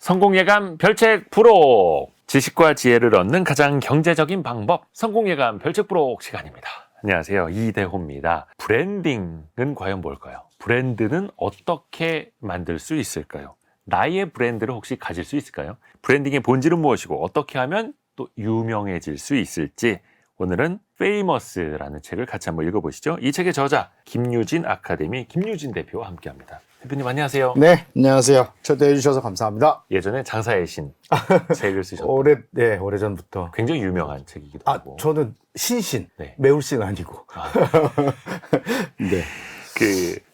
성공예감 별책 부록! 지식과 지혜를 얻는 가장 경제적인 방법, 성공예감 별책 부록 시간입니다. 안녕하세요, 이대호입니다. 브랜딩은 과연 뭘까요? 브랜드는 어떻게 만들 수 있을까요? 나의 브랜드를 혹시 가질 수 있을까요? 브랜딩의 본질은 무엇이고 어떻게 하면 또 유명해질 수 있을지, 오늘은 페이머스라는 책을 같이 한번 읽어보시죠. 이 책의 저자 김유진 아카데미 김유진 대표와 함께합니다. 대표님 안녕하세요. 네, 안녕하세요. 초대해 주셔서 감사합니다. 예전에 장사의 신 책을 쓰셨던 오래전부터. 굉장히 유명한 책이기도 하고. 저는 신신, 네. 매울신 아니고. 네.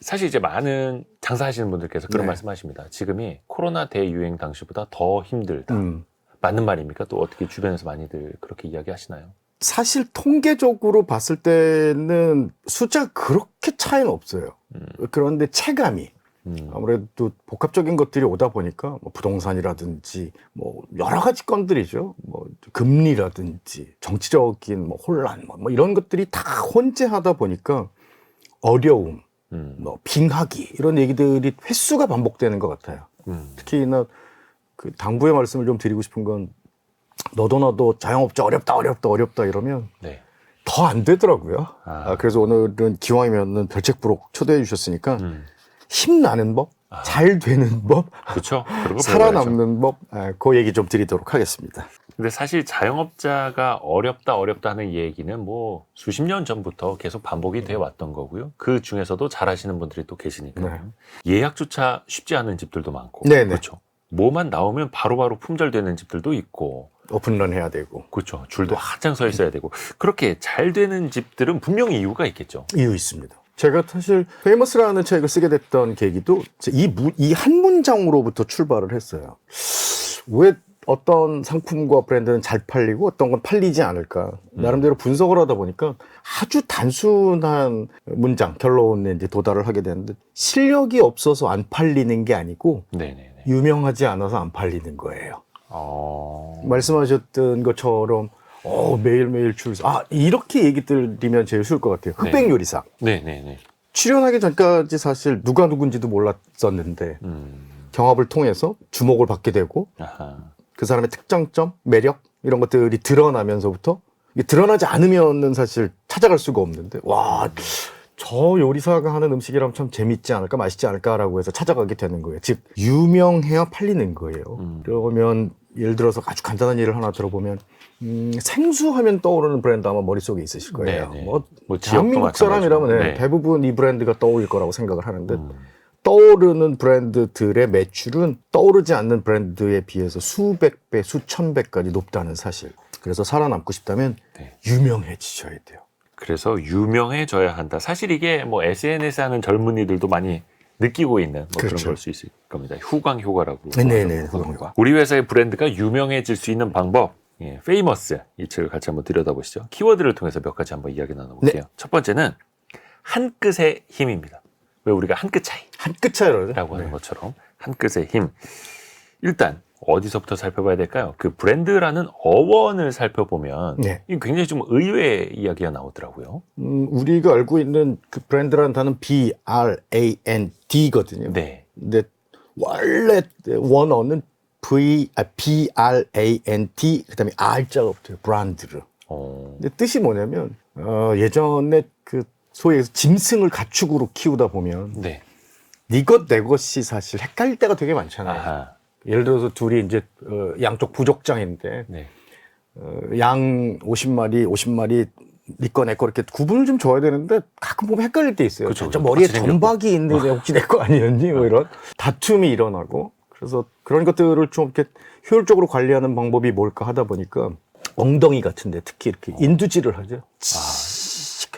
사실 이제 많은 장사하시는 분들께서 그런 네. 말씀하십니다. 지금이 코로나 대유행 당시보다 더 힘들다. 맞는 말입니까? 또 어떻게 주변에서 많이들 그렇게 이야기하시나요? 사실 통계적으로 봤을 때는 숫자가 그렇게 차이는 없어요. 그런데 체감이 아무래도 복합적인 것들이 오다 보니까 뭐 부동산이라든지 뭐 여러 가지 건들이죠. 뭐 금리라든지 정치적인 뭐 혼란 뭐 이런 것들이 다 혼재하다 보니까 어려움, 뭐 빙하기 이런 얘기들이 횟수가 반복되는 것 같아요. 특히나 그 당부의 말씀을 좀 드리고 싶은 건 너도 자영업자 어렵다 이러면 네. 더 안 되더라고요. 그래서 오늘은 기왕이면은 별책 부록 초대해 주셨으니까 힘나는 법, 잘 되는 법, 그렇죠. 살아남는 법, 그 얘기 좀 드리도록 하겠습니다. 근데 사실 자영업자가 어렵다 하는 얘기는 뭐 수십 년 전부터 계속 반복이 되어 왔던 거고요. 그 중에서도 잘하시는 분들이 또 계시니까요. 예약조차 쉽지 않은 집들도 많고. 네네. 그렇죠. 뭐만 나오면 바로바로 품절되는 집들도 있고. 오픈런 해야 되고. 그렇죠. 줄도 한장 서 있어야 되고. 그렇게 잘 되는 집들은 분명히 이유가 있겠죠. 이유 있습니다. 제가 사실 페이머스라는 책을 쓰게 됐던 계기도 이 한 문장으로부터 출발을 했어요. 왜 어떤 상품과 브랜드는 잘 팔리고 어떤 건 팔리지 않을까. 나름대로 분석을 하다 보니까 아주 단순한 문장, 결론에 이제 도달을 하게 되는데, 실력이 없어서 안 팔리는 게 아니고 네네네. 유명하지 않아서 안 팔리는 거예요. 말씀하셨던 것처럼 매일매일 줄 이렇게 얘기 드리면 제일 쉬울 것 같아요. 흑백 요리사. 네네네. 출연하기 전까지 사실 누가 누군지도 몰랐었는데 경합을 통해서 주목을 받게 되고 그 사람의 특장점, 매력 이런 것들이 드러나면서부터, 이게 드러나지 않으면은 사실 찾아갈 수가 없는데, 저 요리사가 하는 음식이라면 참 재밌지 않을까, 맛있지 않을까라고 해서 찾아가게 되는 거예요. 즉 유명해야 팔리는 거예요. 그러면 예를 들어서 아주 간단한 예를 하나 들어보면, 생수하면 떠오르는 브랜드 아마 머릿속에 있으실 거예요. 뭐 대한민국 사람이라면 대부분 이 브랜드가 떠올릴 거라고 생각을 하는데, 떠오르는 브랜드들의 매출은 떠오르지 않는 브랜드에 비해서 수백 배, 수천 배까지 높다는 사실. 그래서 살아남고 싶다면 유명해지셔야 돼요. 그래서 유명해져야 한다. 사실 이게 뭐 SNS 하는 젊은이들도 많이 느끼고 있는 그런 걸 수 있을 겁니다. 후광 효과라고. 네네, 후광 효과. 우리 회사의 브랜드가 유명해질 수 있는 방법, 페이머스 이 책을 같이 한번 들여다보시죠. 키워드를 통해서 몇 가지 한번 이야기 나눠볼게요. 첫 번째는 한 끗의 힘입니다. 왜 우리가 한 끗 차이? 한 끗 차이라고 하는 것처럼 한 끗의 힘. 일단 어디서부터 살펴봐야 될까요? 그 브랜드라는 어원을 살펴보면 이게 굉장히 좀 의외의 이야기가 나오더라고요. 우리가 알고 있는 그 브랜드라는 단어는 BRAND거든요. 네. 근데 원래 원어는 BRAND 그다음에 R자가 붙어요. 브랜드를. 근데 뜻이 뭐냐면 예전에 그 소위 짐승을 가축으로 키우다 보면 네 것 내 것이 사실 헷갈릴 때가 되게 많잖아요. 예를 들어서 둘이 이제 양쪽 부족장인데 양 50마리 네 거 내 거 이렇게 구분을 좀 줘야 되는데 가끔 보면 헷갈릴 때 있어요. 저 머리에 점박이 있는데 혹시 내 거 아니었니? 뭐 이런 다툼이 일어나고. 그래서 그런 것들을 좀 이렇게 효율적으로 관리하는 방법이 뭘까 하다 보니까 엉덩이 같은데 특히 이렇게 인두질을 하죠.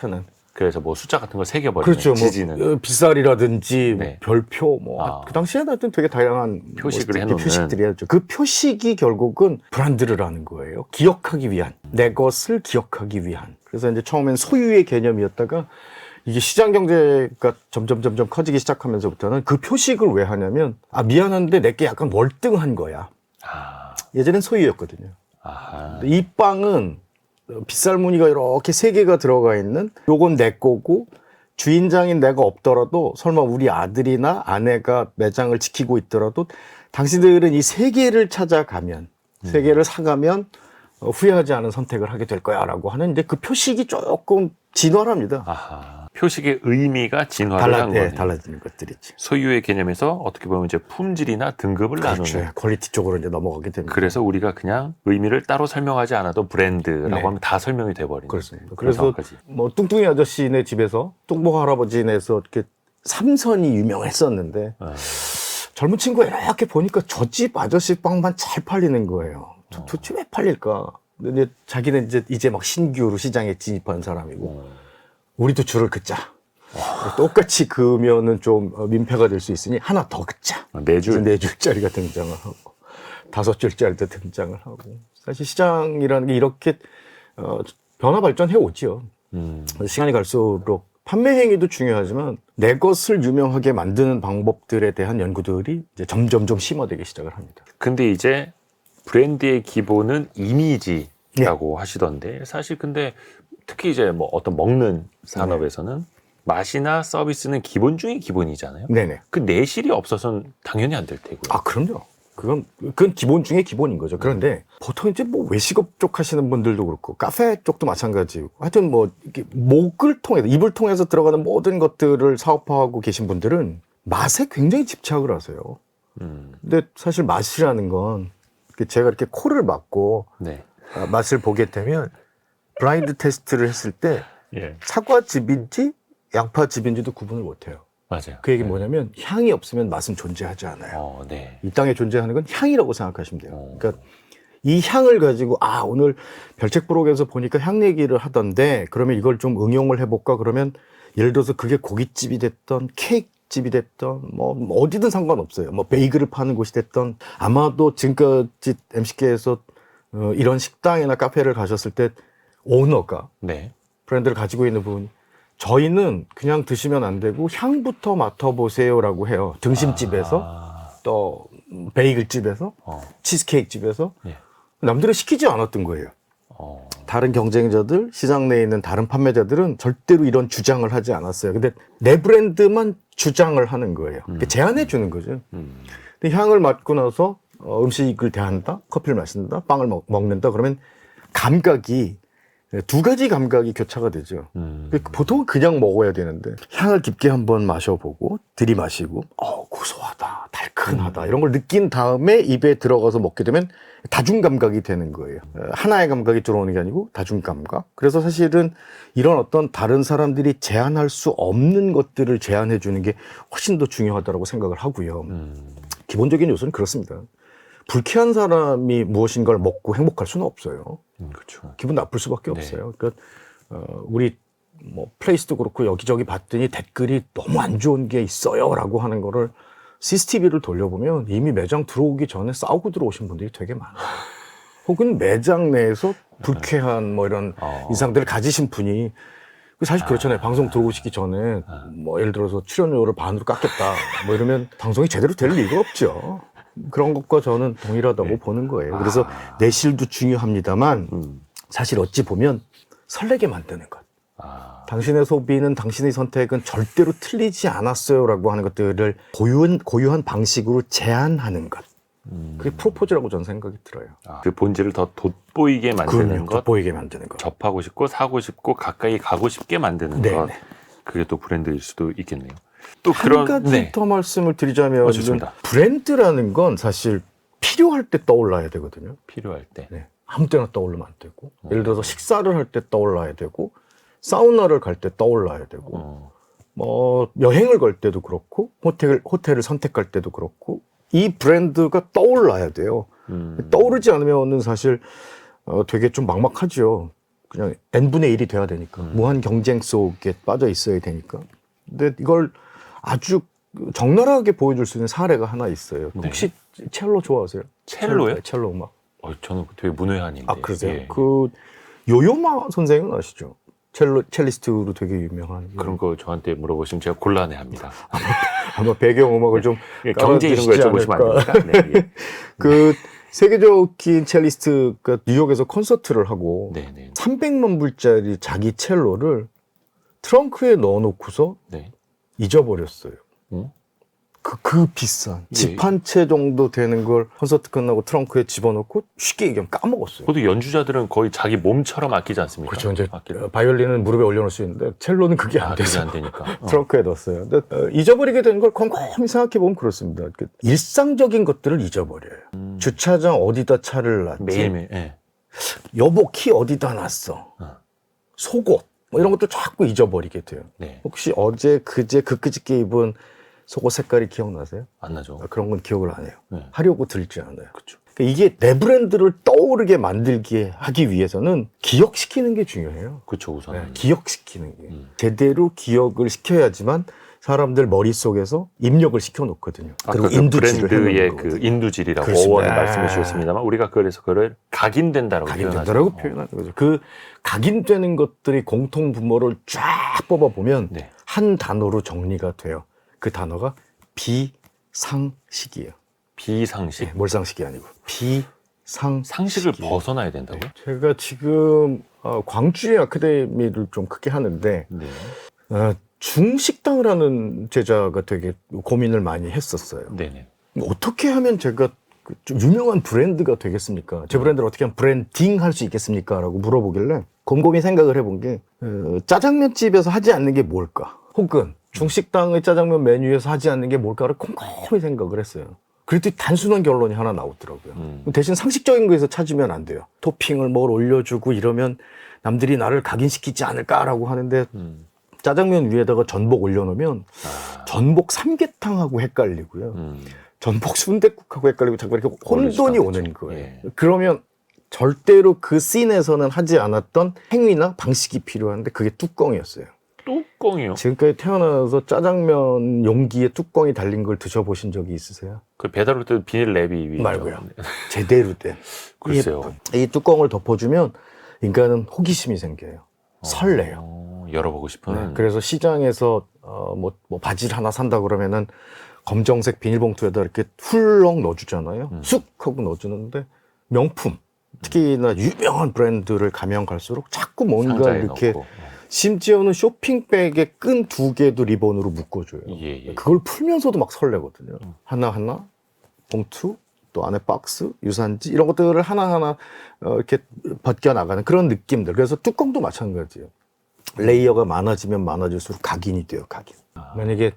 하는. 그래서 뭐 숫자 같은 걸 새겨버리는. 그렇죠. 지지는. 뭐 빗살이라든지 별표 그 당시에는 하여튼 되게 다양한 표식을 해놓는 표식들이 했죠. 그 표식이 결국은 브랜드를 하는 거예요. 기억하기 위한, 내 것을 기억하기 위한. 그래서 이제 처음엔 소유의 개념이었다가 이게 시장 경제가 점점 커지기 시작하면서부터는 그 표식을 왜 하냐면 미안한데 내게 약간 월등한 거야. 예전엔 소유였거든요. 이 빵은 빗살 무늬가 이렇게 3개가 들어가 있는, 요건 내 거고 주인장인 내가 없더라도 설마 우리 아들이나 아내가 매장을 지키고 있더라도 당신들은 이 세 개를 찾아가면, 세 개를 사가면 후회하지 않은 선택을 하게 될 거야라고 하는데 그 표식이 조금 진화랍니다. 아하. 표식의 의미가 진화를 한 거네요. 달라지는 것들이지. 소유의 개념에서 어떻게 보면 이제 품질이나 등급을 그렇죠. 나누는. 퀄리티 쪽으로 이제 넘어가게 됩니다. 그래서 우리가 그냥 의미를 따로 설명하지 않아도 브랜드라고 네. 하면 다 설명이 돼버리는. 그렇습니다. 그런 그래서 상황까지. 뭐 뚱뚱이 아저씨네 집에서 뚱보 할아버지네에서 이렇게 삼선이 유명했었는데 젊은 친구가 이렇게 보니까 저 집 아저씨 빵만 잘 팔리는 거예요. 도대체 왜 팔릴까? 근데 자기는 이제 막 신규로 시장에 진입한 사람이고 우리도 줄을 긋자. 똑같이 그으면은 좀 민폐가 될 수 있으니 하나 더 긋자. 네 줄. 네 줄짜리가 등장을 하고 5줄짜리도 등장을 하고 사실 시장이라는 게 이렇게 변화 발전해 오죠. 시간이 갈수록 판매 행위도 중요하지만 내 것을 유명하게 만드는 방법들에 대한 연구들이 이제 점점 좀 심화되기 시작을 합니다. 근데 이제 브랜드의 기본은 이미지라고 하시던데 사실 근데 특히 이제 뭐 어떤 먹는 산업에서는 맛이나 서비스는 기본 중에 기본이잖아요. 네네. 그 내실이 없어서는 당연히 안 될 테고요. 아, 그럼요. 그건 기본 중에 기본인 거죠. 그런데 보통 이제 뭐 외식업 쪽 하시는 분들도 그렇고 카페 쪽도 마찬가지고 하여튼 뭐 이렇게 목을 통해서 입을 통해서 들어가는 모든 것들을 사업화하고 계신 분들은 맛에 굉장히 집착을 하세요. 근데 사실 맛이라는 건 제가 이렇게 코를 막고 네. 맛을 보게 되면 블라인드 테스트를 했을 때 예. 사과즙인지 양파즙인지도 구분을 못해요. 맞아요. 그 얘기는 뭐냐면 향이 없으면 맛은 존재하지 않아요. 네. 이 땅에 존재하는 건 향이라고 생각하시면 돼요. 그러니까 이 향을 가지고 오늘 별책부록에서 보니까 향 얘기를 하던데 그러면 이걸 좀 응용을 해볼까? 그러면 예를 들어서 그게 고깃집이 됐던 케이크집이 됐던 뭐 어디든 상관없어요. 뭐 베이글을 파는 곳이 됐던 아마도 지금까지 MCK에서 이런 식당이나 카페를 가셨을 때 오너가 네. 브랜드를 가지고 있는 분이 저희는 그냥 드시면 안 되고 향부터 맡아보세요라고 해요. 등심집에서 또 베이글집에서 치즈케이크집에서 예. 남들은 시키지 않았던 거예요. 다른 경쟁자들, 시장 내에 있는 다른 판매자들은 절대로 이런 주장을 하지 않았어요. 근데 내 브랜드만 주장을 하는 거예요. 제안해 주는 거죠. 근데 향을 맡고 나서 음식을 대한다, 커피를 마신다, 빵을 먹는다 그러면 감각이 두 가지 감각이 교차가 되죠. 보통은 그냥 먹어야 되는데 향을 깊게 한번 마셔보고 들이마시고 고소하다, 달큰하다 이런 걸 느낀 다음에 입에 들어가서 먹게 되면 다중감각이 되는 거예요. 하나의 감각이 들어오는 게 아니고 다중감각. 그래서 사실은 이런 어떤 다른 사람들이 제한할 수 없는 것들을 제한해 주는 게 훨씬 더 중요하다고 생각을 하고요. 기본적인 요소는 그렇습니다. 불쾌한 사람이 무엇인가를 먹고 행복할 수는 없어요. 그렇죠. 기분 나쁠 수밖에 네. 없어요. 그러니까 우리 뭐 플레이스도 그렇고 여기저기 봤더니 댓글이 너무 안 좋은 게 있어요라고 하는 거를 CCTV를 돌려보면 이미 매장 들어오기 전에 싸우고 들어오신 분들이 되게 많아요. 혹은 매장 내에서 불쾌한 뭐 이런 인상들을 가지신 분이 사실 그렇잖아요. 방송 들어오시기 전에 뭐 예를 들어서 출연료를 반으로 깎겠다 뭐 이러면 방송이 제대로 될 리가 없죠. 그런 것과 저는 동일하다고 보는 거예요. 그래서 내실도 중요합니다만 사실 어찌 보면 설레게 만드는 것. 당신의 소비는 당신의 선택은 절대로 틀리지 않았어요라고 하는 것들을 고유한 방식으로 제안하는 것. 그게 프로포즈라고 저는 생각이 들어요. 그 본질을 더 돋보이게 만드는 것, 돋보이게 만드는 것. 접하고 싶고 사고 싶고 가까이 가고 싶게 만드는 네네. 것. 그게 또 브랜드일 수도 있겠네요. 또 한 가지 더 말씀을 드리자면 좋습니다. 브랜드라는 건 사실 필요할 때 떠올라야 되거든요. 필요할 때. 네. 아무 때나 떠올르면 안 되고 예를 들어서 식사를 할 때 떠올라야 되고 사우나를 갈 때 떠올라야 되고 뭐 여행을 갈 때도 그렇고 호텔을 선택할 때도 그렇고 이 브랜드가 떠올라야 돼요. 떠오르지 않으면은 사실 되게 좀 막막하죠. 그냥 n분의 1이 돼야 되니까 무한 경쟁 속에 빠져 있어야 되니까. 근데 이걸 아주 적나라하게 보여줄 수 있는 사례가 하나 있어요. 네. 혹시 첼로 좋아하세요? 첼로요? 첼로 음악. 저는 되게 문외한인데. 그러세요? 예. 그 요요마 선생은 아시죠? 첼리스트로 되게 유명한. 그런 거 저한테 물어보시면 제가 곤란해합니다. 아마 배경 음악을 좀 경제 이슈 여쭤보시면 안 됩니까? 네, 예. 그 세계적인 첼리스트가 뉴욕에서 콘서트를 하고 네. 300만 불짜리 자기 첼로를 트렁크에 넣어놓고서 네. 잊어버렸어요. 그 비싼 예. 집 한 채 정도 되는 걸 콘서트 끝나고 트렁크에 집어넣고 쉽게 얘기하면 까먹었어요. 그것도 연주자들은 거의 자기 몸처럼 아끼지 않습니까? 그렇죠. 이제 아끼는. 바이올린은 무릎에 올려놓을 수 있는데 첼로는 그게 안 그게 돼서 안 되니까. 트렁크에 넣었어요. 근데 잊어버리게 된 걸 곰곰이 생각해 보면 그렇습니다. 일상적인 것들을 잊어버려요. 주차장 어디다 차를 놨지? 매일매일. 예. 여보 키 어디다 놨어? 속옷 뭐 이런 것도 자꾸 잊어버리게 돼요. 네. 혹시 어제 그제 그저께 입은 속옷 색깔이 기억나세요? 안 나죠. 그런 건 기억을 안 해요. 네. 하려고 들지 않아요. 그렇죠. 그러니까 이게 내 브랜드를 떠오르게 만들게 하기 위해서는 기억시키는 게 중요해요. 그렇죠, 우선. 네, 기억시키는 게. 제대로 기억을 시켜야지만 사람들 머릿속에서 입력을 시켜놓거든요. 그리고 인두질을 브랜드의 해놓는 그 거거든요. 인두질이라고 그렇습니다. 어원을 말씀해 주셨습니다만 우리가 그래서 그걸 각인된다라고 각인된다라고 표현하죠. 표현하는 거죠. 그 각인되는 것들이 공통 분모를 쫙 뽑아보면 네. 한 단어로 정리가 돼요. 그 단어가 비상식이에요. 비상식. 네, 몰상식이 아니고 비상식을 상식을 벗어나야 된다고요? 제가 지금 광주의 아카데미를 좀 크게 하는데 네. 중식당을 하는 제자가 되게 고민을 많이 했었어요. 네네. 어떻게 하면 제가 좀 유명한 브랜드가 되겠습니까? 제 브랜드를 어떻게 하면 브랜딩 할 수 있겠습니까? 라고 물어보길래 곰곰이 생각을 해본 게 짜장면집에서 하지 않는 게 뭘까? 혹은 중식당의 짜장면 메뉴에서 하지 않는 게 뭘까를 곰곰이 생각을 했어요. 그랬더니 단순한 결론이 하나 나오더라고요. 대신 상식적인 거에서 찾으면 안 돼요. 토핑을 뭘 올려주고 이러면 남들이 나를 각인시키지 않을까라고 하는데 짜장면 위에다가 전복 올려놓으면 전복 삼계탕하고 헷갈리고요. 전복 순댓국하고 헷갈리고 자꾸 이렇게 혼돈이 오는 거예요. 예. 그러면 절대로 그 씬에서는 하지 않았던 행위나 방식이 필요한데 그게 뚜껑이었어요. 뚜껑이요? 지금까지 태어나서 짜장면 용기에 뚜껑이 달린 걸 드셔보신 적이 있으세요? 그 배달 올 때 비닐 랩이 위에 말고요. 제대로 된. 글쎄요. 이 뚜껑을 덮어주면 인간은 호기심이 생겨요. 설레요. 열어보고 싶은. 네, 그래서 시장에서 뭐 바지를 하나 산다 그러면은 검정색 비닐봉투에다 이렇게 훌렁 넣어주잖아요. 쑥 하고 넣어주는데 명품, 특히나 유명한 브랜드를 가면 갈수록 자꾸 뭔가 상자에 이렇게 넣고. 심지어는 쇼핑백에 끈 2개도 리본으로 묶어줘요. 예. 그걸 풀면서도 막 설레거든요. 하나하나 봉투, 또 안에 박스, 유산지 이런 것들을 하나하나 이렇게 벗겨나가는 그런 느낌들. 그래서 뚜껑도 마찬가지예요. 레이어가 많아지면 많아질수록 각인이 돼요. 각인. 만약에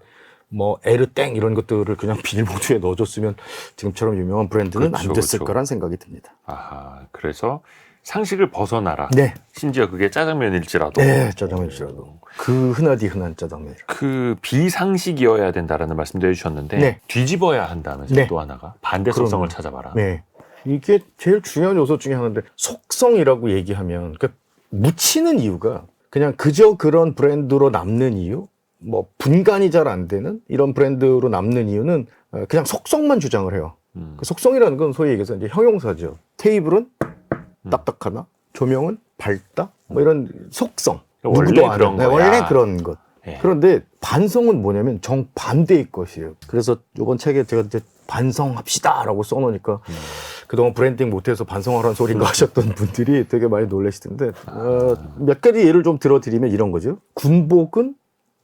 뭐 에르땡 이런 것들을 그냥 비닐봉투에 넣어줬으면 지금처럼 유명한 브랜드는 그렇죠, 안 됐을 그렇죠. 거란 생각이 듭니다. 아하, 그래서 상식을 벗어나라. 네. 심지어 그게 짜장면일지라도. 네, 짜장면이라도. 그 흔하디 흔한 짜장면이라. 그 비상식이어야 된다라는 말씀도 해주셨는데 네. 뒤집어야 한다면서 네. 또 하나가 반대 속성을 그럼요. 찾아봐라. 네. 이게 제일 중요한 요소 중에 하나인데 속성이라고 얘기하면 그러니까 묻히는 이유가 그냥 그저 그런 브랜드로 남는 이유, 뭐 분간이 잘 안 되는 이런 브랜드로 남는 이유는 그냥 속성만 주장을 해요. 그 속성이라는 건 소위 얘기해서 이제 형용사죠. 테이블은 딱딱하다, 조명은 밝다, 뭐 이런 속성. 원래 누구도 아는. 그런 네, 거야. 원래 그런 것. 예. 그런데 반성은 뭐냐면 정반대의 것이에요. 그래서 이번 책에 제가 이제 반성합시다라고 써놓으니까 그동안 브랜딩 못해서 반성하라는 소린가 하셨던 분들이 되게 많이 놀라시던데 몇 가지 예를 좀 들어드리면 이런 거죠. 군복은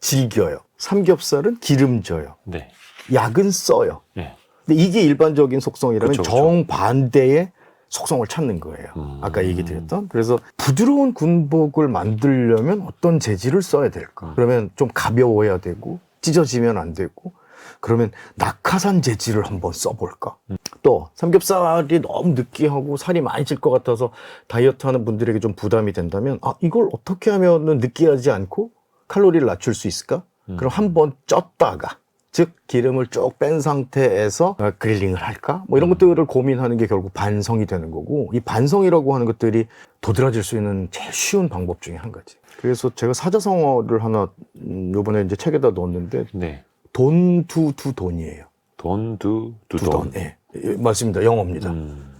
질겨요. 삼겹살은 기름져요. 네. 약은 써요. 네. 근데 이게 일반적인 속성이라면 그쵸, 그쵸. 정반대의 속성을 찾는 거예요. 아까 얘기 드렸던. 그래서 부드러운 군복을 만들려면 어떤 재질을 써야 될까? 그러면 좀 가벼워야 되고 찢어지면 안 되고 그러면 낙하산 재질을 한번 써볼까? 또 삼겹살이 너무 느끼하고 살이 많이 찔 것 같아서 다이어트 하는 분들에게 좀 부담이 된다면 이걸 어떻게 하면 느끼하지 않고 칼로리를 낮출 수 있을까? 그럼 한번 쪘다가 즉 기름을 쭉 뺀 상태에서 그릴링을 할까? 뭐 이런 것들을 고민하는 게 결국 반성이 되는 거고 이 반성이라고 하는 것들이 도드라질 수 있는 제일 쉬운 방법 중에 한 가지. 그래서 제가 사자성어를 하나 요번에 이제 책에다 넣었는데 네. 돈이에요. 돈. 예. 맞습니다. 영어입니다.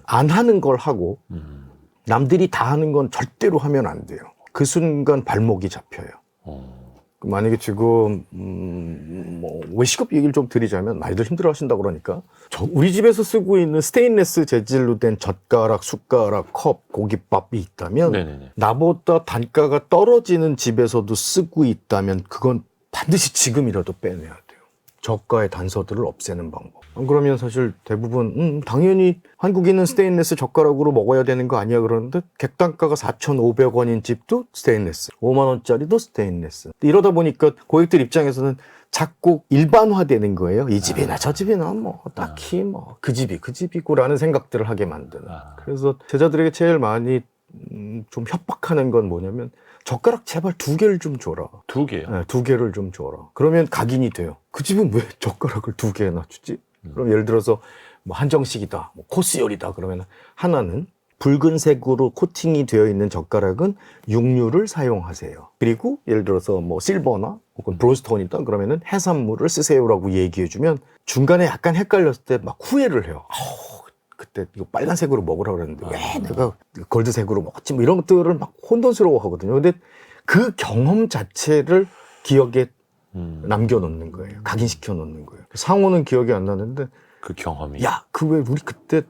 안 하는 걸 하고 남들이 다 하는 건 절대로 하면 안 돼요. 그 순간 발목이 잡혀요. 만약에 지금 뭐 외식업 얘기를 좀 드리자면 많이들 힘들어하신다 그러니까 우리 집에서 쓰고 있는 스테인레스 재질로 된 젓가락, 숟가락, 컵, 고깃밥이 있다면 네네네. 나보다 단가가 떨어지는 집에서도 쓰고 있다면 그건 반드시 지금이라도 빼내야 돼요. 저가의 단서들을 없애는 방법. 그러면 사실 대부분 당연히 한국인은 스테인리스 젓가락으로 먹어야 되는 거 아니야 그러는데 객단가가 4,500원인 집도 스테인리스, 5만 원짜리도 스테인리스. 이러다 보니까 고객들 입장에서는 자꾸 일반화되는 거예요. 이 집이나 저 집이나 뭐 딱히 뭐 그 집이고라는 생각들을 하게 만드는. 그래서 제자들에게 제일 많이 좀 협박하는 건 뭐냐면 젓가락 제발 2개를 좀 줘라. 2개요? 네, 2개를 좀 줘라. 그러면 각인이 돼요. 그 집은 왜 젓가락을 2개나 주지? 그럼 예를 들어서 뭐 한정식이다, 뭐 코스 요리다 그러면 하나는 붉은색으로 코팅이 되어 있는 젓가락은 육류를 사용하세요. 그리고 예를 들어서 뭐 실버나 혹은 브론스톤이다 그러면은 해산물을 쓰세요라고 얘기해주면 중간에 약간 헷갈렸을 때 막 후회를 해요. 그때 이거 빨간색으로 먹으라고 그랬는데 왜 내가 골드색으로 먹었지? 뭐 이런 것들을 막 혼돈스러워 하거든요. 근데 그 경험 자체를 기억에 남겨놓는 거예요. 각인시켜 놓는 거예요. 상호는 기억이 안 나는데 그 경험이. 야, 그 왜 우리 그때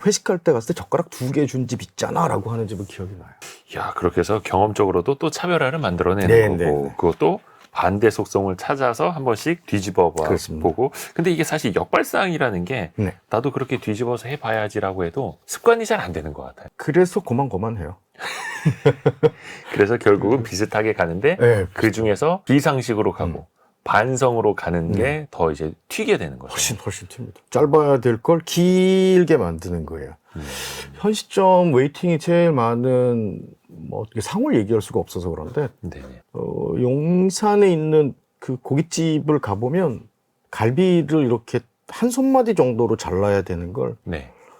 회식할 때 갔을 때 젓가락 2개 준 집 있잖아 라고 하는 집은 기억이 나요. 야, 그렇게 해서 경험적으로도 또 차별화를 만들어내는 거고 그것도 반대 속성을 찾아서 한 번씩 뒤집어 보고. 근데 이게 사실 역발상이라는 게 나도 그렇게 뒤집어서 해봐야지라고 해도 습관이 잘 안 되는 것 같아요. 그래서 고만고만해요. 그래서 결국은 비슷하게 가는데 그 중에서 비상식으로 가고 반성으로 가는 게 더 이제 튀게 되는 거죠. 훨씬 튑니다. 짧아야 될 걸 길게 만드는 거예요. 현 시점 웨이팅이 제일 많은 뭐 어떻게 상을 얘기할 수가 없어서 그런데 용산에 있는 그 고깃집을 가보면 갈비를 이렇게 한 손마디 정도로 잘라야 되는 걸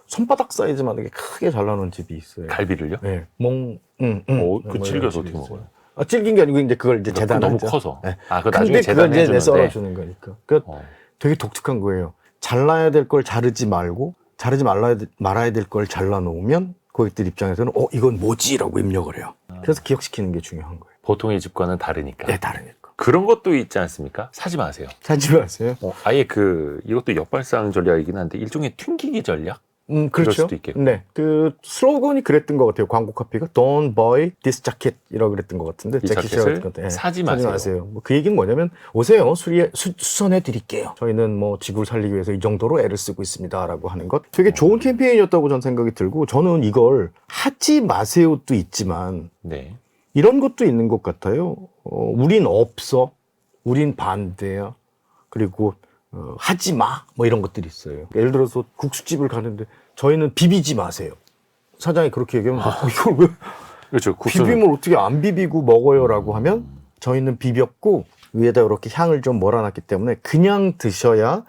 손바닥 사이즈만하게 크게 잘라놓은 집이 있어요. 갈비를요? 네. 그 질겨서 어떻게 먹어요? 질긴 게 아니고 이제 그걸 이제 재단을 너무 커서. 네. 그거 나중에 재단해 주는데 썰어주는 거니까. 그러니까 되게 독특한 거예요. 잘라야 될 걸 자르지 말고 자르지 말아야 될 걸 잘라놓으면 고객들 입장에서는 이건 뭐지라고 입력을 해요. 그래서 기억시키는 게 중요한 거예요. 보통의 집과는 다르니까. 네, 다르니까. 그런 것도 있지 않습니까? 사지 마세요. 사지 마세요. 아예 이것도 역발상 전략이긴 한데 일종의 튕기기 전략? 그렇죠. 그럴 수도 있겠고. 네. 그 슬로건이 그랬던 것 같아요. 광고 카피가 Don't buy this jacket 이라고 그랬던 것 같은데. 이 자켓을 사지 마세요. 뭐 그 얘기는 뭐냐면 오세요. 수선해 드릴게요. 저희는 뭐 지구를 살리기 위해서 이 정도로 애를 쓰고 있습니다라고 하는 것. 되게 좋은 캠페인이었다고 저는 생각이 들고 저는 이걸 하지 마세요도 있지만 이런 것도 있는 것 같아요. 우린 없어. 우린 반대야. 그리고 하지 마. 뭐 이런 것들이 있어요. 예를 들어서 국수집을 가는데 저희는 비비지 마세요. 사장이 그렇게 얘기하면 이걸 왜 그렇죠. 비빔을 어떻게 안 비비고 먹어요라고 하면 저희는 비볐고 위에다 이렇게 향을 좀 몰아놨기 때문에 그냥 드셔야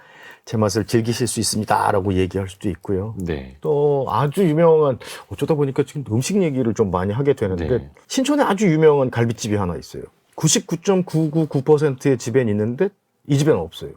제 맛을 즐기실 수 있습니다라고 얘기할 수도 있고요. 또 아주 유명한 어쩌다 보니까 지금 음식 얘기를 좀 많이 하게 되는데 신촌에 아주 유명한 갈비집이 하나 있어요. 99.999%의 집엔 있는데 이 집에는 없어요.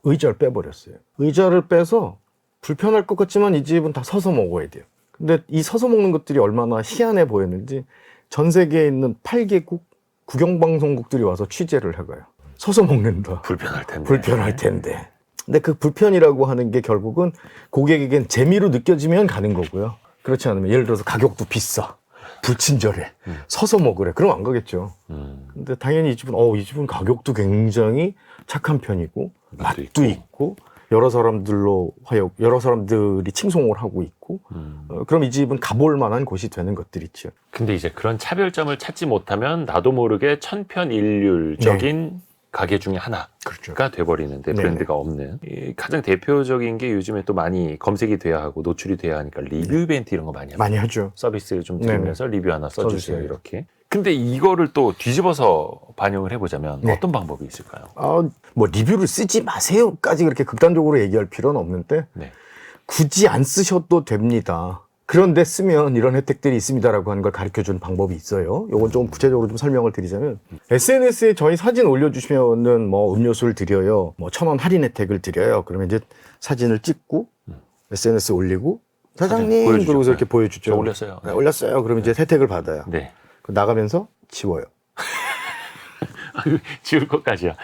의자를 빼버렸어요. 의자를 빼서 불편할 것 같지만 이 집은 다 서서 먹어야 돼요. 근데 이 서서 먹는 것들이 얼마나 희한해 보였는지 전 세계에 있는 8개국 국영방송국들이 와서 취재를 해가요. 서서 먹는다. 불편할 텐데. 근데 그 불편이라고 하는 게 결국은 고객에겐 재미로 느껴지면 가는 거고요. 그렇지 않으면 예를 들어서 가격도 비싸. 불친절해. 서서 먹으래. 그럼 안 가겠죠. 근데 당연히 이 집은 가격도 굉장히 착한 편이고 맛도 있고 여러 사람들이 칭송을 하고 있고 그럼 이 집은 가볼 만한 곳이 되는 것들이죠. 근데 이제 그런 차별점을 찾지 못하면 나도 모르게 천편일률적인 가게 중에 하나가 돼버리는데 브랜드가 없는 가장 대표적인 게 요즘에 또 많이 검색이 돼야 하고 노출이 돼야 하니까 리뷰 이벤트 이런 거 많이 하죠. 서비스를 좀 드리면서 리뷰 하나 써주세요 이렇게. 근데 이거를 또 뒤집어서 반영을 해보자면 어떤 방법이 있을까요? 뭐 리뷰를 쓰지 마세요까지 그렇게 극단적으로 얘기할 필요는 없는데 굳이 안 쓰셔도 됩니다. 그런데 쓰면 이런 혜택들이 있습니다라고 하는 걸 가르쳐주는 방법이 있어요. 요건 좀 구체적으로 좀 설명을 드리자면 SNS에 저희 사진 올려주시면은 뭐 음료수를 드려요. 뭐 1,000원 할인 혜택을 드려요. 그러면 이제 사진을 찍고 SNS 에 올리고 사장님 그러고서 이렇게 보여주죠. 올렸어요. 올렸어요. 그러면 이제 혜택을 받아요. 나가면서 지워요. 지울 것까지야.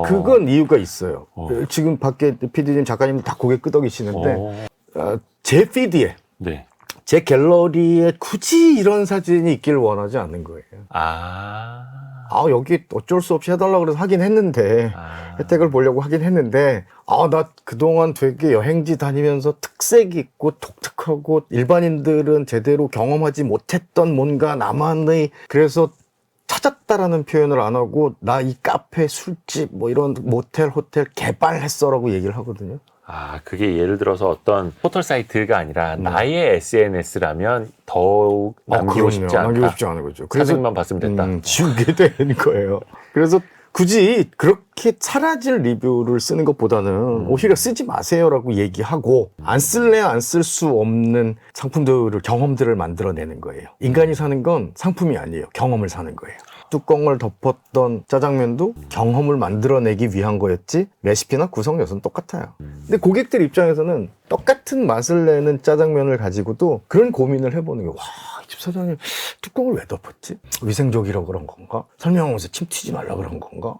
그건 이유가 있어요. 지금 밖에 PD님 작가님 다 고개 끄덕이시는데 제 피드에 제 갤러리에 굳이 이런 사진이 있기를 원하지 않는 거예요. 여기 어쩔 수 없이 해달라고 그래서 하긴 했는데, 혜택을 보려고 하긴 했는데, 나 그동안 되게 여행지 다니면서 특색 있고 독특하고 일반인들은 제대로 경험하지 못했던 뭔가 나만의, 그래서 찾았다라는 표현을 안 하고, 나 이 카페, 술집, 뭐 이런 모텔, 호텔 개발했어라고 얘기를 하거든요. 그게 예를 들어서 어떤 포털 사이트가 아니라 나의 SNS라면 더욱 남기고 싶지 않다. 남기고 싶지 않은 거죠. 사진만 봤으면 됐다. 지우게 되는 거예요. 그래서 굳이 그렇게 사라질 리뷰를 쓰는 것보다는 오히려 쓰지 마세요라고 얘기하고, 안 쓸래야 안 쓸 수 없는 상품들을, 경험들을 만들어내는 거예요. 인간이 사는 건 상품이 아니에요. 경험을 사는 거예요. 뚜껑을 덮었던 짜장면도 경험을 만들어내기 위한 거였지, 레시피나 구성 요소는 똑같아요. 근데 고객들 입장에서는 똑같은 맛을 내는 짜장면을 가지고도 그런 고민을 해보는 거예요. 이 집 사장님 뚜껑을 왜 덮었지? 위생적이라고 그런 건가? 설명하면서 침 튀지 말라 그런 건가?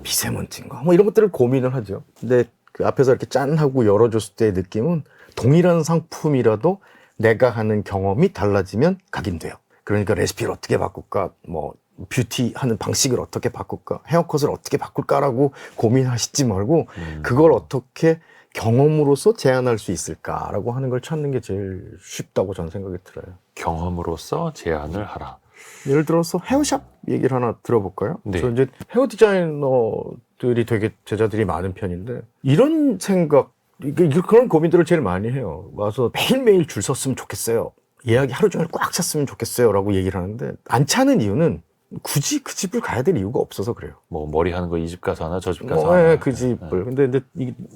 미세먼지인가? 뭐 이런 것들을 고민을 하죠. 근데 그 앞에서 이렇게 짠 하고 열어줬을 때의 느낌은, 동일한 상품이라도 내가 하는 경험이 달라지면 각인돼요. 그러니까 레시피를 어떻게 바꿀까, 뭐 뷰티 하는 방식을 어떻게 바꿀까, 헤어컷을 어떻게 바꿀까라고 고민하시지 말고, 그걸 어떻게 경험으로서 제안할 수 있을까라고 하는 걸 찾는 게 제일 쉽다고 저는 생각이 들어요. 경험으로서 제안을 하라. 예를 들어서 헤어샵 얘기를 하나 들어볼까요? 네. 저 이제 헤어 디자이너들이 되게 제자들이 많은 편인데, 이런 생각, 그런 고민들을 제일 많이 해요. 와서 매일매일 줄 섰으면 좋겠어요. 예약이 하루 종일 꽉 찼으면 좋겠어요. 라고 얘기를 하는데, 안 차는 이유는 굳이 그 집을 가야 될 이유가 없어서 그래요. 뭐 머리 하는 거 이 집 가서 하나 저 집 가서 하나. 그 집을. 근데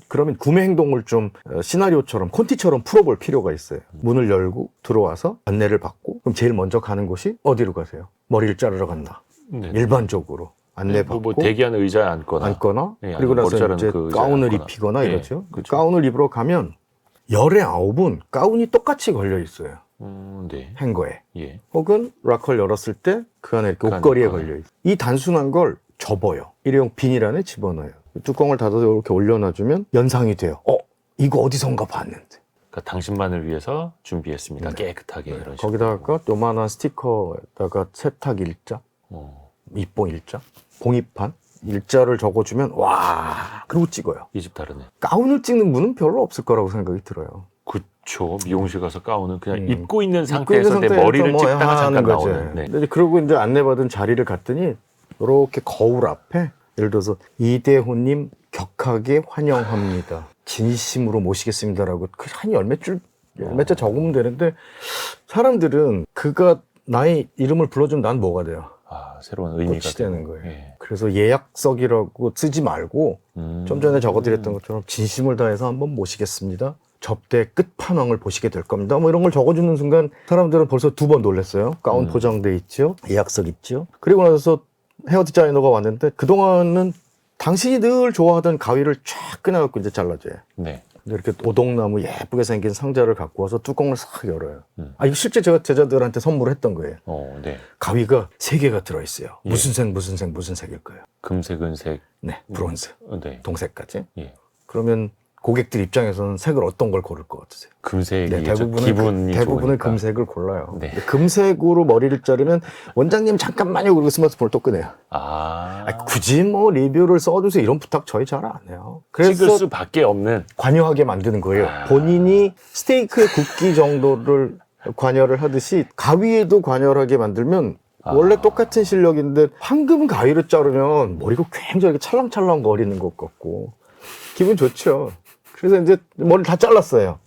그러면 구매 행동을 좀 시나리오처럼, 콘티처럼 풀어볼 필요가 있어요. 문을 열고 들어와서 안내를 받고, 그럼 제일 먼저 가는 곳이 어디로 가세요? 머리를 자르러 간다. 일반적으로 안내받고 뭐 대기하는 의자에 앉거나 그리고 나서 이제 가운을 입히거나 이러죠. 가운을 입으러 가면 열의 9은 가운이 똑같이 걸려 있어요. 행거에. 혹은 락커를 열었을 때 그 안에 이렇게 옷걸이에 걸려 있어요. 이 단순한 걸 접어요. 일회용 비닐 안에 집어넣어요. 뚜껑을 닫아서 이렇게 올려놔주면 연상이 돼요. 이거 어디선가 봤는데. 그러니까 당신만을 위해서 준비했습니다. 깨끗하게 이런 식으로. 거기다가 요만한 스티커에다가 세탁 일자, 입봉 일자, 공입한 일자를 적어주면 그리고 찍어요. 이 집 다르네. 가운을 찍는 분은 별로 없을 거라고 생각이 들어요. 그렇죠. 미용실 가서 가운은 그냥 입고 있는 상태에서 내 머리를 찍다가 잠깐 나오는. 근데 그러고 이제 안내받은 자리를 갔더니 이렇게 거울 앞에, 예를 들어서 이대호님 격하게 환영합니다. 진심으로 모시겠습니다라고 한 열 몇 자 적으면 되는데, 사람들은 그가 나의 이름을 불러주면 난 뭐가 돼요? 새로운 의미가 되는 거예요. 그래서 예약석이라고 쓰지 말고, 좀 전에 적어드렸던 것처럼 진심을 다해서 한번 모시겠습니다. 접대 끝판왕을 보시게 될 겁니다. 뭐 이런 걸 적어주는 순간 사람들은 벌써 2번 놀랐어요. 가운 포장돼 있죠. 예약석 있죠. 그리고 나서 헤어 디자이너가 왔는데, 그동안은 당신이 늘 좋아하던 가위를 쫙 꺼내갖고 이제 잘라줘요. 근데 이렇게 오동나무 예쁘게 생긴 상자를 갖고 와서 뚜껑을 싹 열어요. 이거 실제 제가 제자들한테 선물했던 거예요. 가위가 3개가 들어있어요. 무슨 색일까요? 금색, 은색. 브론즈. 동색까지. 그러면 고객들 입장에서는 색을 어떤 걸 고를 것 같으세요? 금색이 대부분은 좋으니까. 금색을 골라요. 금색으로 머리를 자르면 원장님 잠깐만요, 그리고 스마트폰을 또 끄네요. 굳이 뭐 리뷰를 써주세요 이런 부탁 저희 잘 안 해요. 그래서 찍을 수밖에 없는, 관여하게 만드는 거예요. 본인이 스테이크의 굵기 정도를 관여를 하듯이 가위에도 관여를 하게 만들면, 원래 똑같은 실력인데 황금 가위로 자르면 머리가 굉장히 찰랑찰랑 거리는 것 같고 기분 좋죠. 그래서 이제 머리를 다 잘랐어요.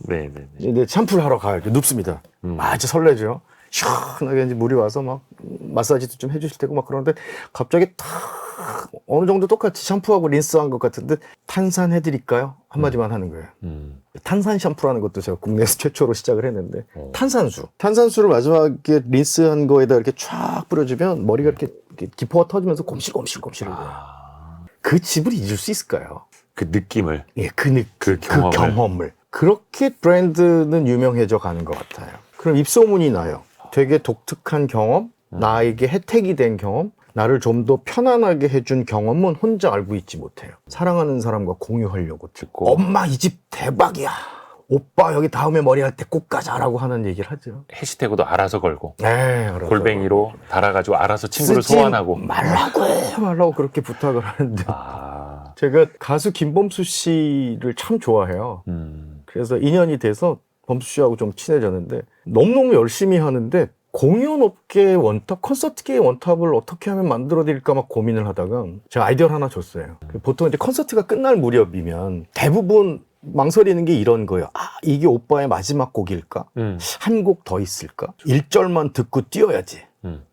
이제 샴푸를 하러 가요. 눕습니다. 이제 설레죠. 시원하게 이제 물이 와서 막 마사지도 좀 해주실 테고 막 그러는데, 갑자기 탁 어느 정도 똑같이 샴푸하고 린스한 것 같은데, 탄산 해드릴까요? 한마디만 하는 거예요. 탄산 샴푸라는 것도 제가 국내에서 최초로 시작을 했는데, 탄산수를 마지막에 린스한 거에다 이렇게 쫙 뿌려주면 머리가 이렇게 기포가 터지면서 곰실곰실곰실해요. 그 집을 잊을 수 있을까요? 그 느낌을. 그 경험을. 그렇게 브랜드는 유명해져 가는 것 같아요. 그럼 입소문이 나요. 되게 독특한 경험, 나에게 혜택이 된 경험, 나를 좀 더 편안하게 해준 경험은 혼자 알고 있지 못해요. 사랑하는 사람과 공유하려고 듣고, 엄마 이 집 대박이야. 오빠 여기 다음에 머리 할 때 꼭 가자라고 하는 얘기를 하죠. 해시태그도 알아서 걸고 네, 알아서. 골뱅이로 달아가지고 알아서 친구를 쓰지 소환하고. 말라고 그렇게 부탁을 하는데 아, 제가 가수 김범수 씨를 참 좋아해요. 그래서 인연이 돼서 범수 씨하고 좀 친해졌는데 너무너무 열심히 하는데 공연업계 원탑, 콘서트계의 원탑을 어떻게 하면 만들어드릴까 막 고민을 하다가 제가 아이디어를 하나 줬어요. 보통 이제 콘서트가 끝날 무렵이면 대부분 망설이는 게 이런 거예요. 아, 이게 오빠의 마지막 곡일까? 한 곡 더 있을까? 1절만 듣고 뛰어야지.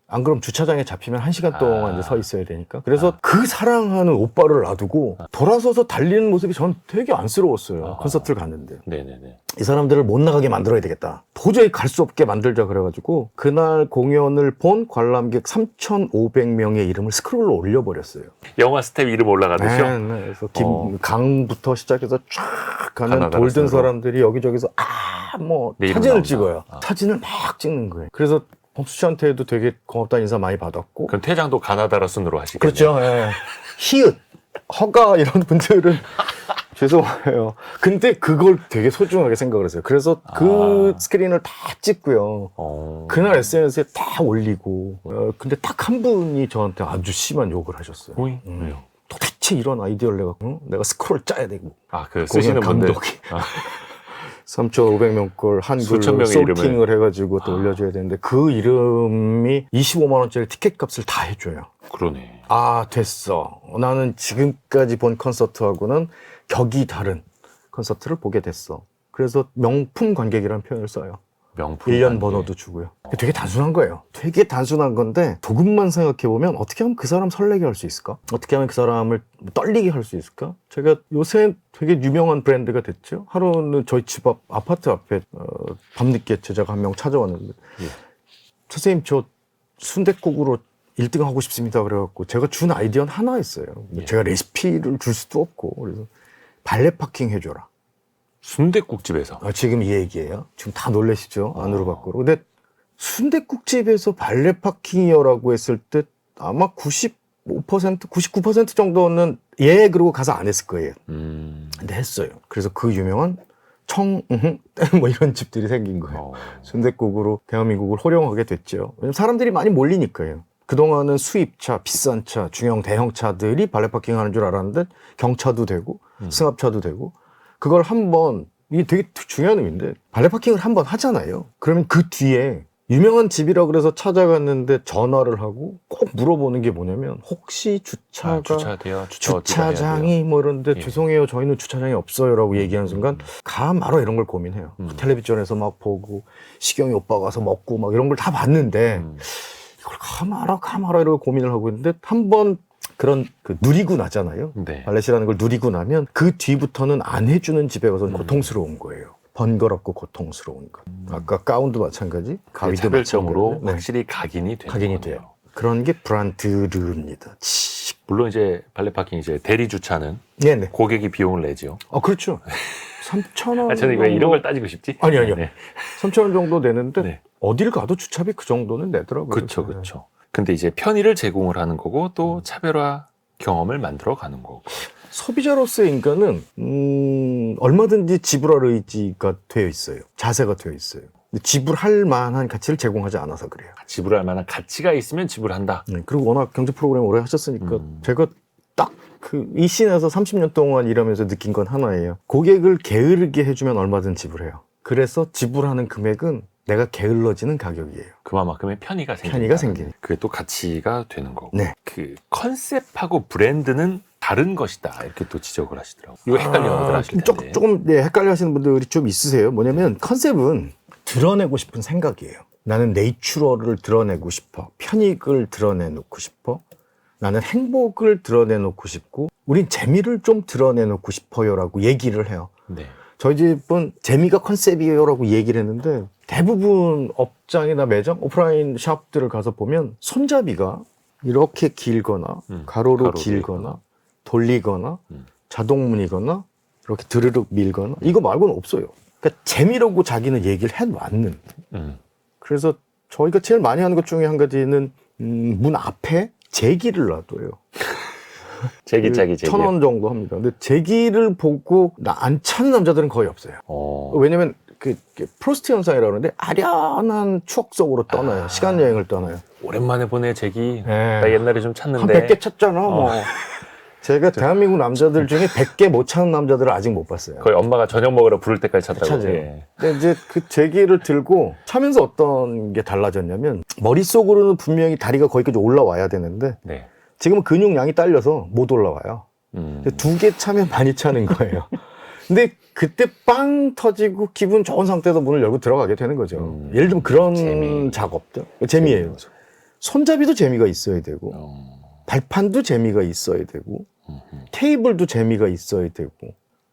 안 그럼 주차장에 잡히면 1시간 동안 이제 서 있어야 되니까. 그래서 그 사랑하는 오빠를 놔두고 돌아서서 달리는 모습이 저는 되게 안쓰러웠어요. 콘서트를 갔는데. 네네네. 이 사람들을 못 나가게 만들어야 되겠다. 도저히 갈 수 없게 만들자 그래가지고 그날 공연을 본 관람객 3,500명의 이름을 스크롤로 올려버렸어요. 영화 스텝 이름 올라가듯이요? 네. 그래서 강부터 시작해서 쫙 가는 가나다라 돌든 순으로. 사람들이 여기저기서 내 이름 사진을 나온다. 찍어요. 사진을 막 찍는 거예요. 그래서 범수 씨한테도 되게 고맙다는 인사 많이 받았고. 그럼 퇴장도 가나다라 순으로 하시겠네요. 그렇죠. 예. 히읗, 허가 이런 분들은 죄송해요. 근데 그걸 되게 소중하게 생각을 했어요. 그래서 그 스크린을 다 찍고요. 그날 SNS에 다 올리고. 근데 딱 한 분이 저한테 아주 심한 욕을 하셨어요. 왜요? 도대체 이런 아이디어를 내가 스크롤 짜야 되고. 아, 그 쓰시는 분들. 감독이. 3,500명 걸 수천 한글로 명의 이름을. 소팅을 해가지고 또 올려줘야 되는데 그 이름이 25만 원짜리 티켓 값을 다 해줘요. 그러네. 아, 됐어. 나는 지금까지 본 콘서트하고는 격이 다른 콘서트를 보게 됐어. 그래서 명품 관객이라는 표현을 써요. 명품. 1년 관계. 번호도 주고요. 되게 단순한 거예요. 되게 단순한 건데 조금만 생각해보면 어떻게 하면 그 사람 설레게 할 수 있을까? 어떻게 하면 그 사람을 떨리게 할 수 있을까? 제가 요새 되게 유명한 브랜드가 됐죠. 하루는 저희 집 앞 아파트 앞에 밤늦게 제자가 한 명 찾아왔는데 예. 선생님 저 순댓국으로 1등 하고 싶습니다. 그래갖고 제가 준 아이디어는 하나였어요. 예. 제가 레시피를 줄 수도 없고 그래서 발레 파킹 해줘라. 순댓국집에서. 지금 이 얘기예요. 지금 다 놀라시죠? 안으로 밖으로. 근데 순댓국집에서 발레 파킹이요라고 했을 때 아마 95%, 99% 정도는 예 그러고 가서 안 했을 거예요. 근데 했어요. 그래서 그 유명한 뭐 이런 집들이 생긴 거예요. 순댓국으로 대한민국을 호령하게 됐죠. 왜냐면 사람들이 많이 몰리니까요. 그동안은 수입차, 비싼 차, 중형 대형 차들이 발레 파킹 하는 줄 알았는데 경차도 되고 승합차도 되고 그걸 한번 이게 되게 중요한 의미인데 발레 파킹을 한번 하잖아요. 그러면 그 뒤에 유명한 집이라 그래서 찾아갔는데 전화를 하고 꼭 물어보는 게 뭐냐면 혹시 주차가 주차돼요? 주차장이 뭐 이런데 예. 죄송해요 저희는 주차장이 없어요라고 얘기하는 순간 가 말아 이런 걸 고민해요. 텔레비전에서 막 보고 시경이 오빠 가서 먹고 막 이런 걸 다 봤는데 이걸 가 말아 이러고 고민을 하고 있는데 한번 그런 누리고 나잖아요. 네. 발렛이라는 걸 누리고 나면 그 뒤부터는 안 해주는 집에 가서는 고통스러운 거예요. 번거롭고 고통스러운 것. 아까 가운도 마찬가지, 가위도 차별점으로 마찬가지. 네. 확실히 각인이 되는 각인이 거네요. 돼요. 그런 게 브란드르입니다. 물론 이제 발레 파킹 이제 대리 주차는 네네. 고객이 비용을 내죠. 그렇죠. 3,000원. 저는 왜 이런 걸 따지고 싶지? 아니요. 네. 3,000원 정도 내는데 네. 어딜 가도 주차비 그 정도는 내더라고요. 그렇죠, 그렇죠. 근데 이제 편의를 제공을 하는 거고 또 차별화 경험을 만들어 가는 거고. 소비자로서의 인간은 얼마든지 지불할 의지가 되어 있어요. 자세가 되어 있어요. 근데 지불할 만한 가치를 제공하지 않아서 그래요. 지불할 만한 가치가 있으면 지불한다. 네, 그리고 워낙 경제 프로그램 오래 하셨으니까 제가 딱 이 씬에서 30년 동안 일하면서 느낀 건 하나예요. 고객을 게으르게 해주면 얼마든 지불해요. 그래서 지불하는 금액은 내가 게을러지는 가격이에요. 그만큼의 편의가 생긴다. 편의가 생기는. 그게 또 가치가 되는 거고. 네. 그 컨셉하고 브랜드는 다른 것이다. 이렇게 또 지적을 하시더라고요. 이거 헷갈려들 하실 텐데. 조금 헷갈려 하시는 분들이 좀 있으세요. 뭐냐면 컨셉은 드러내고 싶은 생각이에요. 나는 내추럴을 드러내고 싶어. 편익을 드러내놓고 싶어. 나는 행복을 드러내놓고 싶고 우린 재미를 좀 드러내놓고 싶어요라고 얘기를 해요. 네. 저희 집은 재미가 컨셉이에요라고 얘기를 했는데 대부분 업장이나 매장, 오프라인 샵들을 가서 보면 손잡이가 이렇게 길거나 가로로 길거나 돌리거나 자동문이거나 이렇게 드르륵 밀거나 이거 말고는 없어요. 그러니까 재미라고 자기는 얘기를 해놨는. 그래서 저희가 제일 많이 하는 것 중에 한 가지는 문 앞에 제기를 놔둬요. 제기. 1,000원 정도 합니다. 근데 제기를 보고 안 찾는 남자들은 거의 없어요. 왜냐면 그 프로스트 현상이라고 그러는데 아련한 추억 속으로 떠나요. 시간 여행을 떠나요. 오랜만에 보내 제기. 네. 나 옛날에 좀 한 찾는데. 100개 찾잖아. 뭐. 제가 대한민국 남자들 중에 100개 못 찾는 남자들을 아직 못 봤어요. 거의 엄마가 저녁 먹으러 부를 때까지 찾다고. 찾아요. 예. 근데 이제 그 제기를 들고 차면서 어떤 게 달라졌냐면 머릿속으로는 분명히 다리가 거기까지 올라와야 되는데 네. 지금은 근육량이 딸려서 못 올라와요. 근데 2개 차면 많이 차는 거예요. 근데 그때 빵 터지고 기분 좋은 상태에서 문을 열고 들어가게 되는 거죠. 예를 들면 그런 재미. 작업들. 재미예요. 손잡이도 재미가 있어야 되고 발판도 재미가 있어야 되고 테이블도 재미가 있어야 되고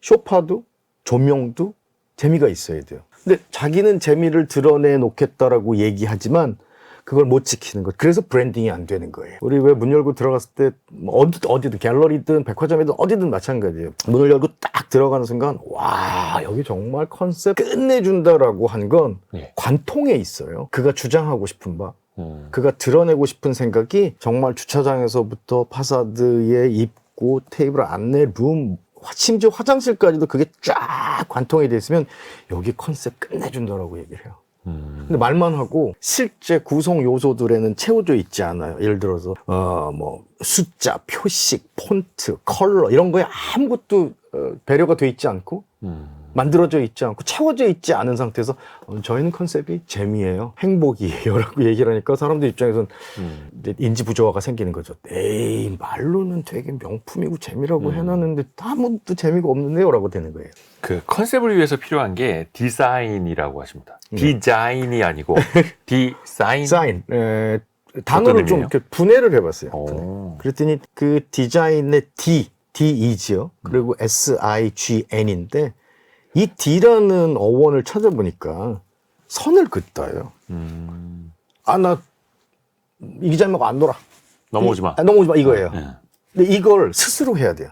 소파도 조명도 재미가 있어야 돼요. 근데 자기는 재미를 드러내 놓겠다라고 얘기하지만 그걸 못 지키는 것. 그래서 브랜딩이 안 되는 거예요. 우리 왜 문 열고 들어갔을 때 어디든 갤러리든 백화점이든 어디든 마찬가지예요. 문을 열고 딱 들어가는 순간 와 여기 정말 컨셉 끝내준다라고 한 건 예. 관통에 있어요. 그가 주장하고 싶은 바. 그가 드러내고 싶은 생각이 정말 주차장에서부터 파사드의 입구, 테이블 안내, 룸, 심지어 화장실까지도 그게 쫙 관통이 돼 있으면 여기 컨셉 끝내준다라고 얘기를 해요. 근데 말만 하고 실제 구성 요소들에는 채워져 있지 않아요. 예를 들어서 뭐 숫자, 표식, 폰트, 컬러 이런 거에 아무것도 배려가 돼 있지 않고 만들어져 있지 않고 채워져 있지 않은 상태에서 저희는 컨셉이 재미예요, 행복이에요 라고 얘기를 하니까 사람들 입장에서는 이제 인지 부조화가 생기는 거죠. 에이 말로는 되게 명품이고 재미라고 해놨는데 아무것도 재미가 없는데요 라고 되는 거예요. 그 컨셉을 위해서 필요한 게 디자인이라고 하십니다. 디자인이 아니고 디사인. 사인. 단어를 좀 이렇게 분해를 해봤어요. 오. 그랬더니 그 디자인의 D이지요. 그리고 SIGN인데 이 D라는 어원을 찾아보니까 선을 긋다예요. 나 이 기자님하고 안 놀아. 넘어오지 마. 넘어오지 마 이거예요. 네. 근데 이걸 스스로 해야 돼요.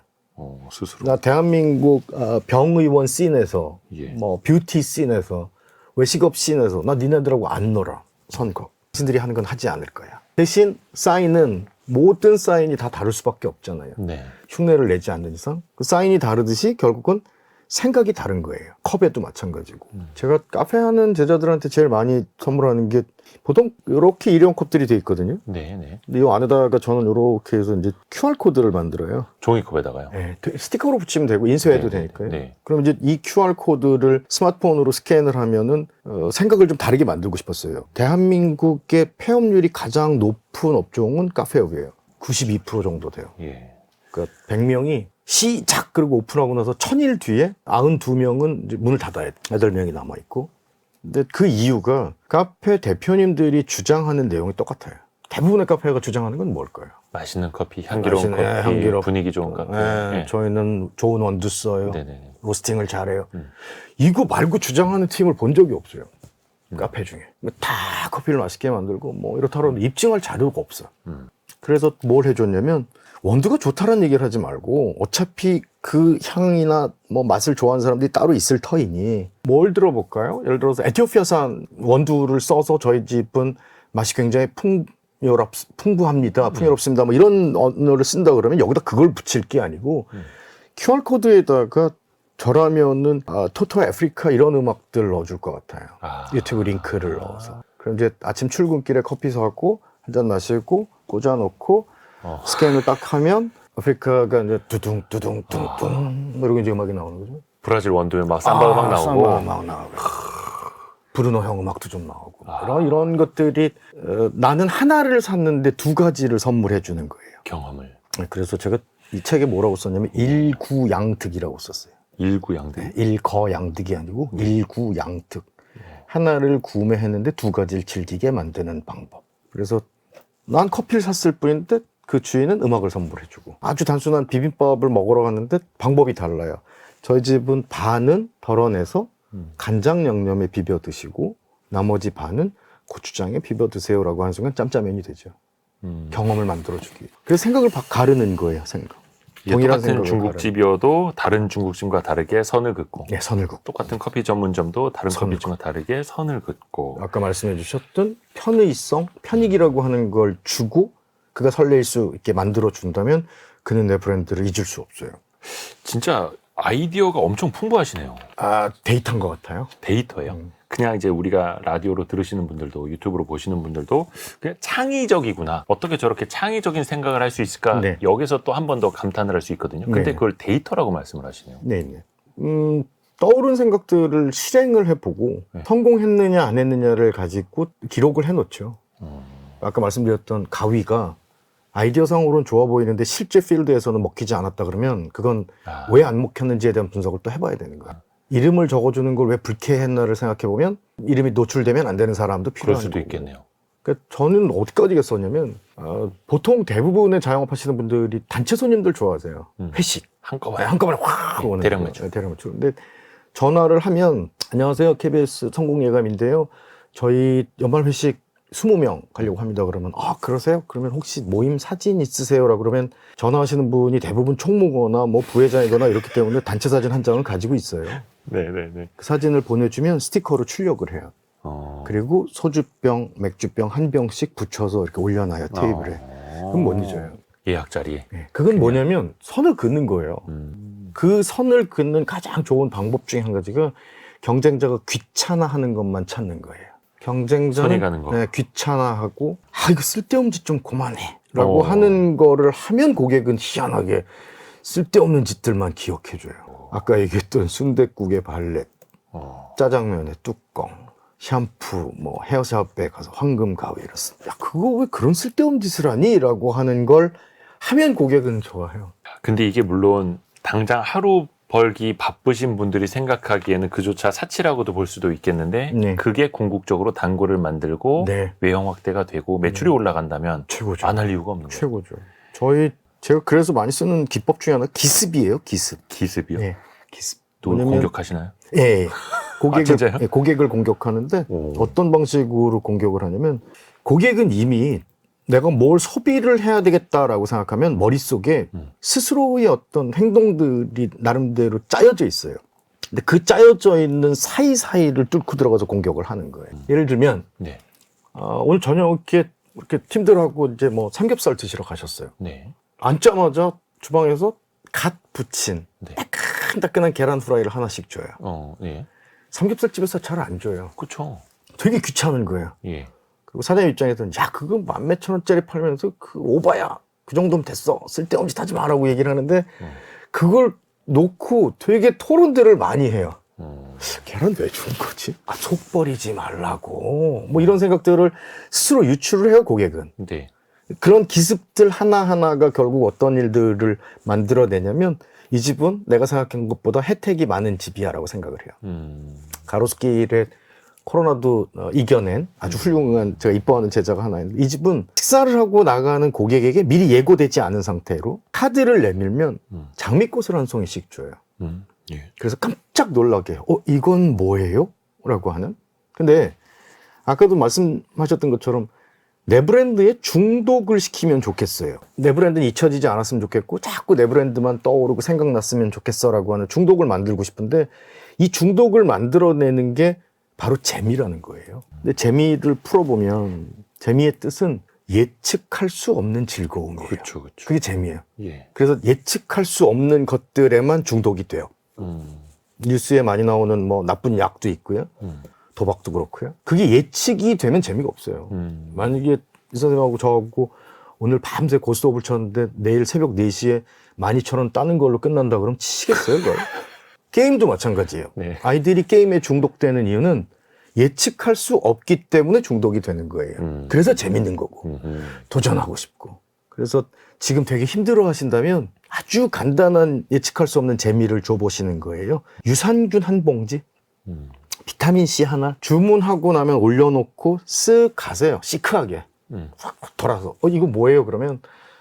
스스로. 나 대한민국 병의원 씬에서 예. 뭐 뷰티 씬에서 외식업 씬에서 나 니네들하고 안 놀아. 선거. 신들이 하는 건 하지 않을 거야. 대신 사인은 모든 사인이 다 다를 수밖에 없잖아요. 네. 흉내를 내지 않는 이상 그 사인이 다르듯이 결국은 생각이 다른 거예요. 컵에도 마찬가지고. 제가 카페 하는 제자들한테 제일 많이 선물하는 게 보통 이렇게 일회용 컵들이 돼 있거든요. 네. 근데 이 안에다가 저는 이렇게 해서 이제 QR코드를 만들어요. 종이컵에다가요. 네, 스티커로 붙이면 되고 인쇄해도 네, 되니까요. 네. 그럼 이제 이 QR코드를 스마트폰으로 스캔을 하면은 생각을 좀 다르게 만들고 싶었어요. 대한민국의 폐업률이 가장 높은 업종은 카페업이에요. 92% 정도 돼요. 예. 그러니까 100명이 시작 그리고 오픈하고 나서 1000일 뒤에 92명은 이제 문을 닫아야 돼. 8명이 남아있고. 근데 그 이유가 카페 대표님들이 주장하는 내용이 똑같아요. 대부분의 카페가 주장하는 건 뭘까요? 맛있는 커피, 향기로운 맛있는, 커피, 향기롭고. 분위기 좋은 커피. 네, 저희는 좋은 원두 써요. 네네. 로스팅을 잘해요. 이거 말고 주장하는 팀을 본 적이 없어요. 카페 중에. 다 커피를 맛있게 만들고 뭐 이렇다고 입증할 자료가 없어. 그래서 뭘 해줬냐면 원두가 좋다라는 얘기를 하지 말고 어차피 그 향이나 뭐 맛을 좋아하는 사람들이 따로 있을 터이니 뭘 들어볼까요? 예를 들어서 에티오피아산 원두를 써서 저희 집은 맛이 굉장히 풍부합니다. 풍요롭습니다. 뭐 이런 언어를 쓴다 그러면 여기다 그걸 붙일 게 아니고 QR코드에다가 저라면은 토토 아프리카 이런 음악들 넣어줄 것 같아요. 유튜브 링크를 넣어서. 그럼 이제 아침 출근길에 커피 사고 한 잔 마시고 꽂아놓고 스캔을 딱 하면 아프리카가 이제 두둥 이러고 이제 음악이 나오는 거죠. 브라질 원두에 막 삼바 음악 나오고. 삼바 음악 나오고. 브루노 형 음악도 좀 나오고. 이런 것들이 나는 하나를 샀는데 두 가지를 선물해 주는 거예요. 경험을. 그래서 제가 이 책에 뭐라고 썼냐면 일구양득이라고 썼어요. 일구양득. 일거양득이 아니고 일구양득. 하나를 구매했는데 두 가지를 즐기게 만드는 방법. 그래서 난 커피를 샀을 뿐인데 그 주인은 음악을 선물해주고 아주 단순한 비빔밥을 먹으러 갔는데 방법이 달라요. 저희 집은 반은 덜어내서 간장 양념에 비벼 드시고 나머지 반은 고추장에 비벼 드세요라고 하는 순간 짬짜면이 되죠. 경험을 만들어주기. 그래서 생각을 가르는 거예요. 생각. 똑같은 중국집이어도 다른 중국집과 다르게 선을 긋고, 네, 선을 긋고. 똑같은 커피 전문점도 다른 선을 커피집과 다르게 선을 긋고. 아까 말씀해 주셨던 편의성, 편익이라고 하는 걸 주고 그가 설레일 수 있게 만들어 준다면 그는 내 브랜드를 잊을 수 없어요. 진짜 아이디어가 엄청 풍부하시네요. 데이터인 것 같아요. 데이터예요. 그냥 이제 우리가 라디오로 들으시는 분들도 유튜브로 보시는 분들도 그냥 창의적이구나. 어떻게 저렇게 창의적인 생각을 할 수 있을까? 네. 여기서 또 한 번 더 감탄을 할 수 있거든요. 근데 네. 그걸 데이터라고 말씀을 하시네요. 네. 떠오른 생각들을 실행을 해보고 네. 성공했느냐 안 했느냐를 가지고 기록을 해놓죠. 아까 말씀드렸던 가위가 아이디어상으로는 좋아 보이는데 실제 필드에서는 먹히지 않았다 그러면 그건 왜 안 먹혔는지에 대한 분석을 또 해봐야 되는 거예요. 이름을 적어주는 걸 왜 불쾌했나를 생각해보면 이름이 노출되면 안 되는 사람도 그럴 필요한 수도 거고. 있겠네요. 그러니까 저는 어디까지 했었냐면 보통 대부분의 자영업 하시는 분들이 단체 손님들 좋아하세요. 회식. 한꺼번에. 한꺼번에 확 오는 대량 거예요. 매출. 대량 매출. 근데 전화를 하면 안녕하세요. KBS 성공예감인데요. 저희 연말 회식 20명 가려고 합니다. 그러면 그러세요? 그러면 혹시 모임 사진 있으세요라고 그러면 전화하시는 분이 대부분 총무거나 뭐 부회장이거나 이렇기 때문에 단체 사진 한 장을 가지고 있어요. 네네네. 그 사진을 보내주면 스티커로 출력을 해요. 그리고 소주병, 맥주병 한 병씩 붙여서 이렇게 올려놔요. 테이블에. 그럼 못 잊어요. 예약 자리에. 네. 그건 뭐냐면 선을 긋는 거예요. 그 선을 긋는 가장 좋은 방법 중에 한 가지가 경쟁자가 귀찮아하는 것만 찾는 거예요. 경쟁자는 선이 가는 거. 네, 귀찮아하고 이거 쓸데없는 짓 좀 그만해 라고 하는 거를 하면 고객은 희한하게 쓸데없는 짓들만 기억해줘요. 아까 얘기했던 순댓국의 발렛, 짜장면의 뚜껑, 샴푸, 뭐 헤어샵에 가서 황금 가위 이랬어. 야 그거 왜 그런 쓸데없는 짓을 하니? 라고 하는 걸 하면 고객은 좋아해요. 근데 이게 물론 당장 하루 벌기 바쁘신 분들이 생각하기에는 그조차 사치라고도 볼 수도 있겠는데 네. 그게 궁극적으로 단골을 만들고 네. 외형 확대가 되고 매출이 올라간다면 최고죠. 안 할 이유가 없는 거예요. 최고죠. 제가 그래서 많이 쓰는 기법 중에 하나 기습이에요. 기습. 기습이요? 네, 기습. 또 왜냐면- 공격하시나요? 예. 진짜요? 고객을 공격하는데 오. 어떤 방식으로 공격을 하냐면 고객은 이미 내가 뭘 소비를 해야 되겠다라고 생각하면 머릿속에 스스로의 어떤 행동들이 나름대로 짜여져 있어요. 근데 그 짜여져 있는 사이사이를 뚫고 들어가서 공격을 하는 거예요. 예를 들면 네. 오늘 저녁에 이렇게 팀들하고 이제 뭐 삼겹살 드시러 가셨어요. 네. 앉자마자 주방에서 갓 부친 네. 따끈따끈한 계란 후라이를 하나씩 줘요. 예. 삼겹살집에서 잘 안 줘요. 그쵸. 되게 귀찮은 거예요. 예. 그리고 사장님 입장에서는 야 그거 10,000원짜리 팔면서 그 오바야 그 정도면 됐어 쓸데없는 짓 하지 마라고 얘기를 하는데 그걸 놓고 되게 토론들을 많이 해요. 계란 왜 준 거지? 속 버리지 말라고 뭐 이런 생각들을 스스로 유출을 해요. 고객은. 네. 그런 기습들 하나하나가 결국 어떤 일들을 만들어내냐면 이 집은 내가 생각한 것보다 혜택이 많은 집이야 라고 생각을 해요. 가로수길에 코로나도 이겨낸 아주 훌륭한 제가 이뻐하는 제자가 하나 있는데 이 집은 식사를 하고 나가는 고객에게 미리 예고되지 않은 상태로 카드를 내밀면 장미꽃을 한 송이씩 줘요. 예. 그래서 깜짝 놀라게 이건 뭐예요? 라고 하는. 근데 아까도 말씀하셨던 것처럼 내 브랜드에 중독을 시키면 좋겠어요. 내 브랜드는 잊혀지지 않았으면 좋겠고 자꾸 내 브랜드만 떠오르고 생각났으면 좋겠어 라고 하는 중독을 만들고 싶은데 이 중독을 만들어내는 게 바로 재미라는 거예요. 근데 재미를 풀어보면 재미의 뜻은 예측할 수 없는 즐거움이에요. 그쵸. 그게 재미예요. 예. 그래서 예측할 수 없는 것들에만 중독이 돼요. 뉴스에 많이 나오는 뭐 나쁜 약도 있고요. 도박도 그렇고요. 그게 예측이 되면 재미가 없어요. 만약에 이 선생님하고 저하고 오늘 밤새 고스톱을 쳤는데 내일 새벽 4시에 12,000원 따는 걸로 끝난다 그러면 치시겠어요? 그걸? 게임도 마찬가지예요. 네. 아이들이 게임에 중독되는 이유는 예측할 수 없기 때문에 중독이 되는 거예요. 그래서 재밌는 거고 도전하고 싶고. 그래서 지금 되게 힘들어 하신다면 아주 간단한 예측할 수 없는 재미를 줘보시는 거예요. 유산균 한 봉지, 비타민C 하나 주문하고 나면 올려놓고 쓱 가세요. 시크하게 확 돌아서 이거 뭐예요? 그러면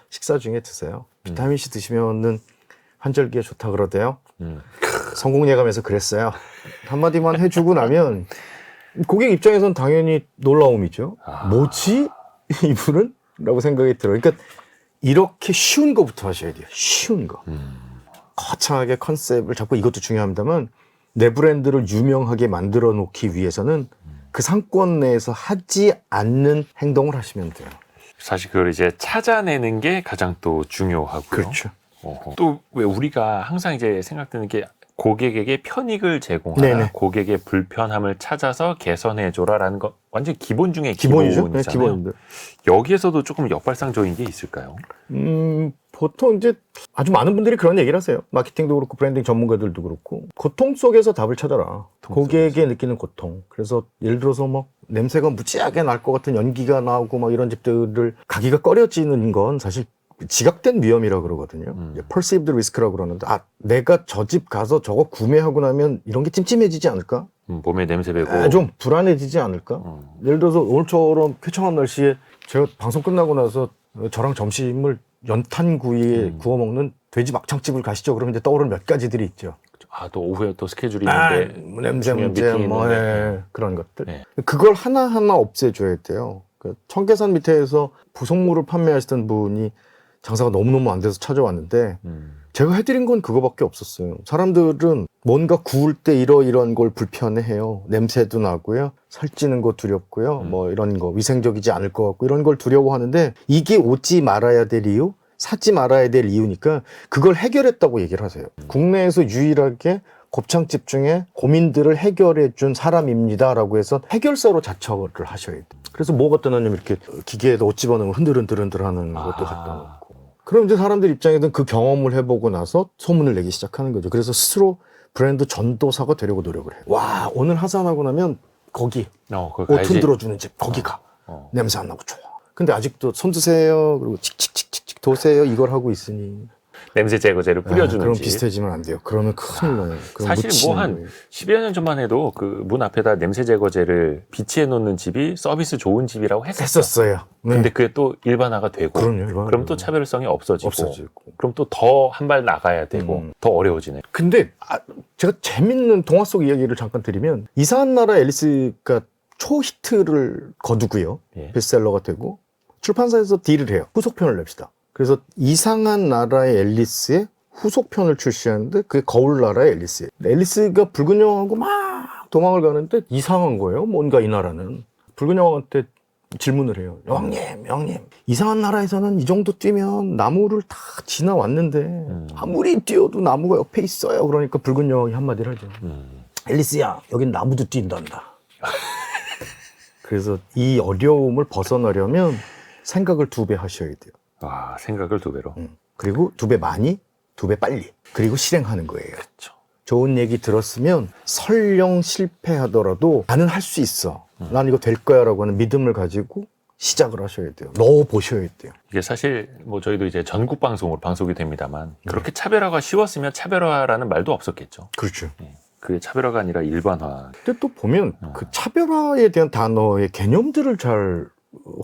식사 중에 드세요. 비타민C 드시면은 환절기에 좋다 그러대요. 성공예감에서 그랬어요. 한마디만 해주고 나면 고객 입장에선 당연히 놀라움이죠. 뭐지? 이분은? 라고 생각이 들어요. 그러니까 이렇게 쉬운 거부터 하셔야 돼요. 쉬운 거. 거창하게 컨셉을 잡고 이것도 중요합니다만 내 브랜드를 유명하게 만들어 놓기 위해서는 그 상권 내에서 하지 않는 행동을 하시면 돼요. 사실 그걸 이제 찾아내는 게 가장 또 중요하고요. 그렇죠. 또 왜 우리가 항상 이제 생각드는 게 고객에게 편익을 제공하라, 네네. 고객의 불편함을 찾아서 개선해줘라라는 거 완전 기본 중에 기본이죠. 기본이잖아요. 네, 기본인데. 여기에서도 조금 역발상적인 게 있을까요? 보통 이제 아주 많은 분들이 그런 얘기를 하세요. 마케팅도 그렇고 브랜딩 전문가들도 그렇고 고통 속에서 답을 찾아라. 고객이 느끼는 고통. 그래서 예를 들어서 뭐 냄새가 무지하게 날 것 같은 연기가 나오고 막 이런 집들을 가기가 꺼려지는 건 사실 지각된 위험이라고 그러거든요. perceived risk라고 그러는데 내가 저 집 가서 저거 구매하고 나면 이런 게 찜찜해지지 않을까? 몸에 냄새 배고 좀 불안해지지 않을까? 예를 들어서 오늘처럼 쾌청한 날씨에 제가 방송 끝나고 나서 저랑 점심을 연탄구이에 구워 먹는 돼지 막창집을 가시죠. 그러면 이제 떠오르는 몇 가지들이 있죠. 또 오후에 또 스케줄이 있는데 냄새 문제 뭐 그런 것들. 네. 그걸 하나하나 없애줘야 돼요. 그 청계산 밑에서 부속물을 판매하시던 분이 장사가 너무너무 안 돼서 찾아왔는데 제가 해드린 건 그거밖에 없었어요. 사람들은 뭔가 구울 때 이런 걸 불편해해요. 냄새도 나고요. 살찌는 거 두렵고요. 뭐 이런 거 위생적이지 않을 것 같고 이런 걸 두려워하는데 이게 오지 말아야 될 이유, 사지 말아야 될 이유니까 그걸 해결했다고 얘기를 하세요. 국내에서 유일하게 곱창집 중에 고민들을 해결해 준 사람입니다라고 해서 해결사로 자처를 하셔야 돼요. 그래서 뭐 갖다 놨냐면 이렇게 기계에다 옷 집어넣으면 흔들흔들 하는 것도 갖다 놓고. 그럼 이제 사람들 입장에서는 그 경험을 해보고 나서 소문을 내기 시작하는 거죠. 그래서 스스로 브랜드 전도사가 되려고 노력을 해요. 와, 오늘 하산하고 나면 거기 옷 흔들어주는 집 거기 가. 냄새 안 나고 좋아. 근데 아직도 손 드세요. 그리고 칙칙칙칙 도세요. 이걸 하고 있으니. 냄새 제거제를 뿌려주는 그럼 집. 비슷해지면 안 돼요. 그러면 큰일 나요. 사실 뭐 한 10여 년 전만 해도 그 문 앞에다 냄새 제거제를 비치해 놓는 집이 서비스 좋은 집이라고 했었어요. 네. 근데 그게 또 일반화가 되고 그럼요, 그럼 또 차별성이 없어지고 없어지고. 그럼 또 더 한 발 나가야 되고 더 어려워지네. 근데 제가 재밌는 동화 속 이야기를 잠깐 드리면 이상한 나라 앨리스가 초히트를 거두고요. 예. 베스트셀러가 되고 출판사에서 딜을 해요. 후속편을 냅시다. 그래서 이상한 나라의 앨리스의 후속편을 출시하는데 그게 거울 나라의 앨리스예요. 앨리스가 붉은 여왕하고 막 도망을 가는데 이상한 거예요. 뭔가 이 나라는. 붉은 여왕한테 질문을 해요. 여왕님. 이상한 나라에서는 이 정도 뛰면 나무를 다 지나왔는데 아무리 뛰어도 나무가 옆에 있어요. 그러니까 붉은 여왕이 한마디를 하죠. 앨리스야, 여긴 나무도 뛴단다. 그래서 이 어려움을 벗어나려면 생각을 2배 하셔야 돼요. 생각을 2배로. 그리고 2배 많이, 2배 빨리. 그리고 실행하는 거예요. 그렇죠. 좋은 얘기 들었으면 설령 실패하더라도 나는 할 수 있어. 난 이거 될 거야 라고 하는 믿음을 가지고 시작을 하셔야 돼요. 넣어보셔야 돼요. 이게 사실 뭐 저희도 이제 전국 방송으로 방송이 됩니다만 그렇게 차별화가 쉬웠으면 차별화라는 말도 없었겠죠. 그렇죠. 그게 차별화가 아니라 일반화. 근데 또 보면 그 차별화에 대한 단어의 개념들을 잘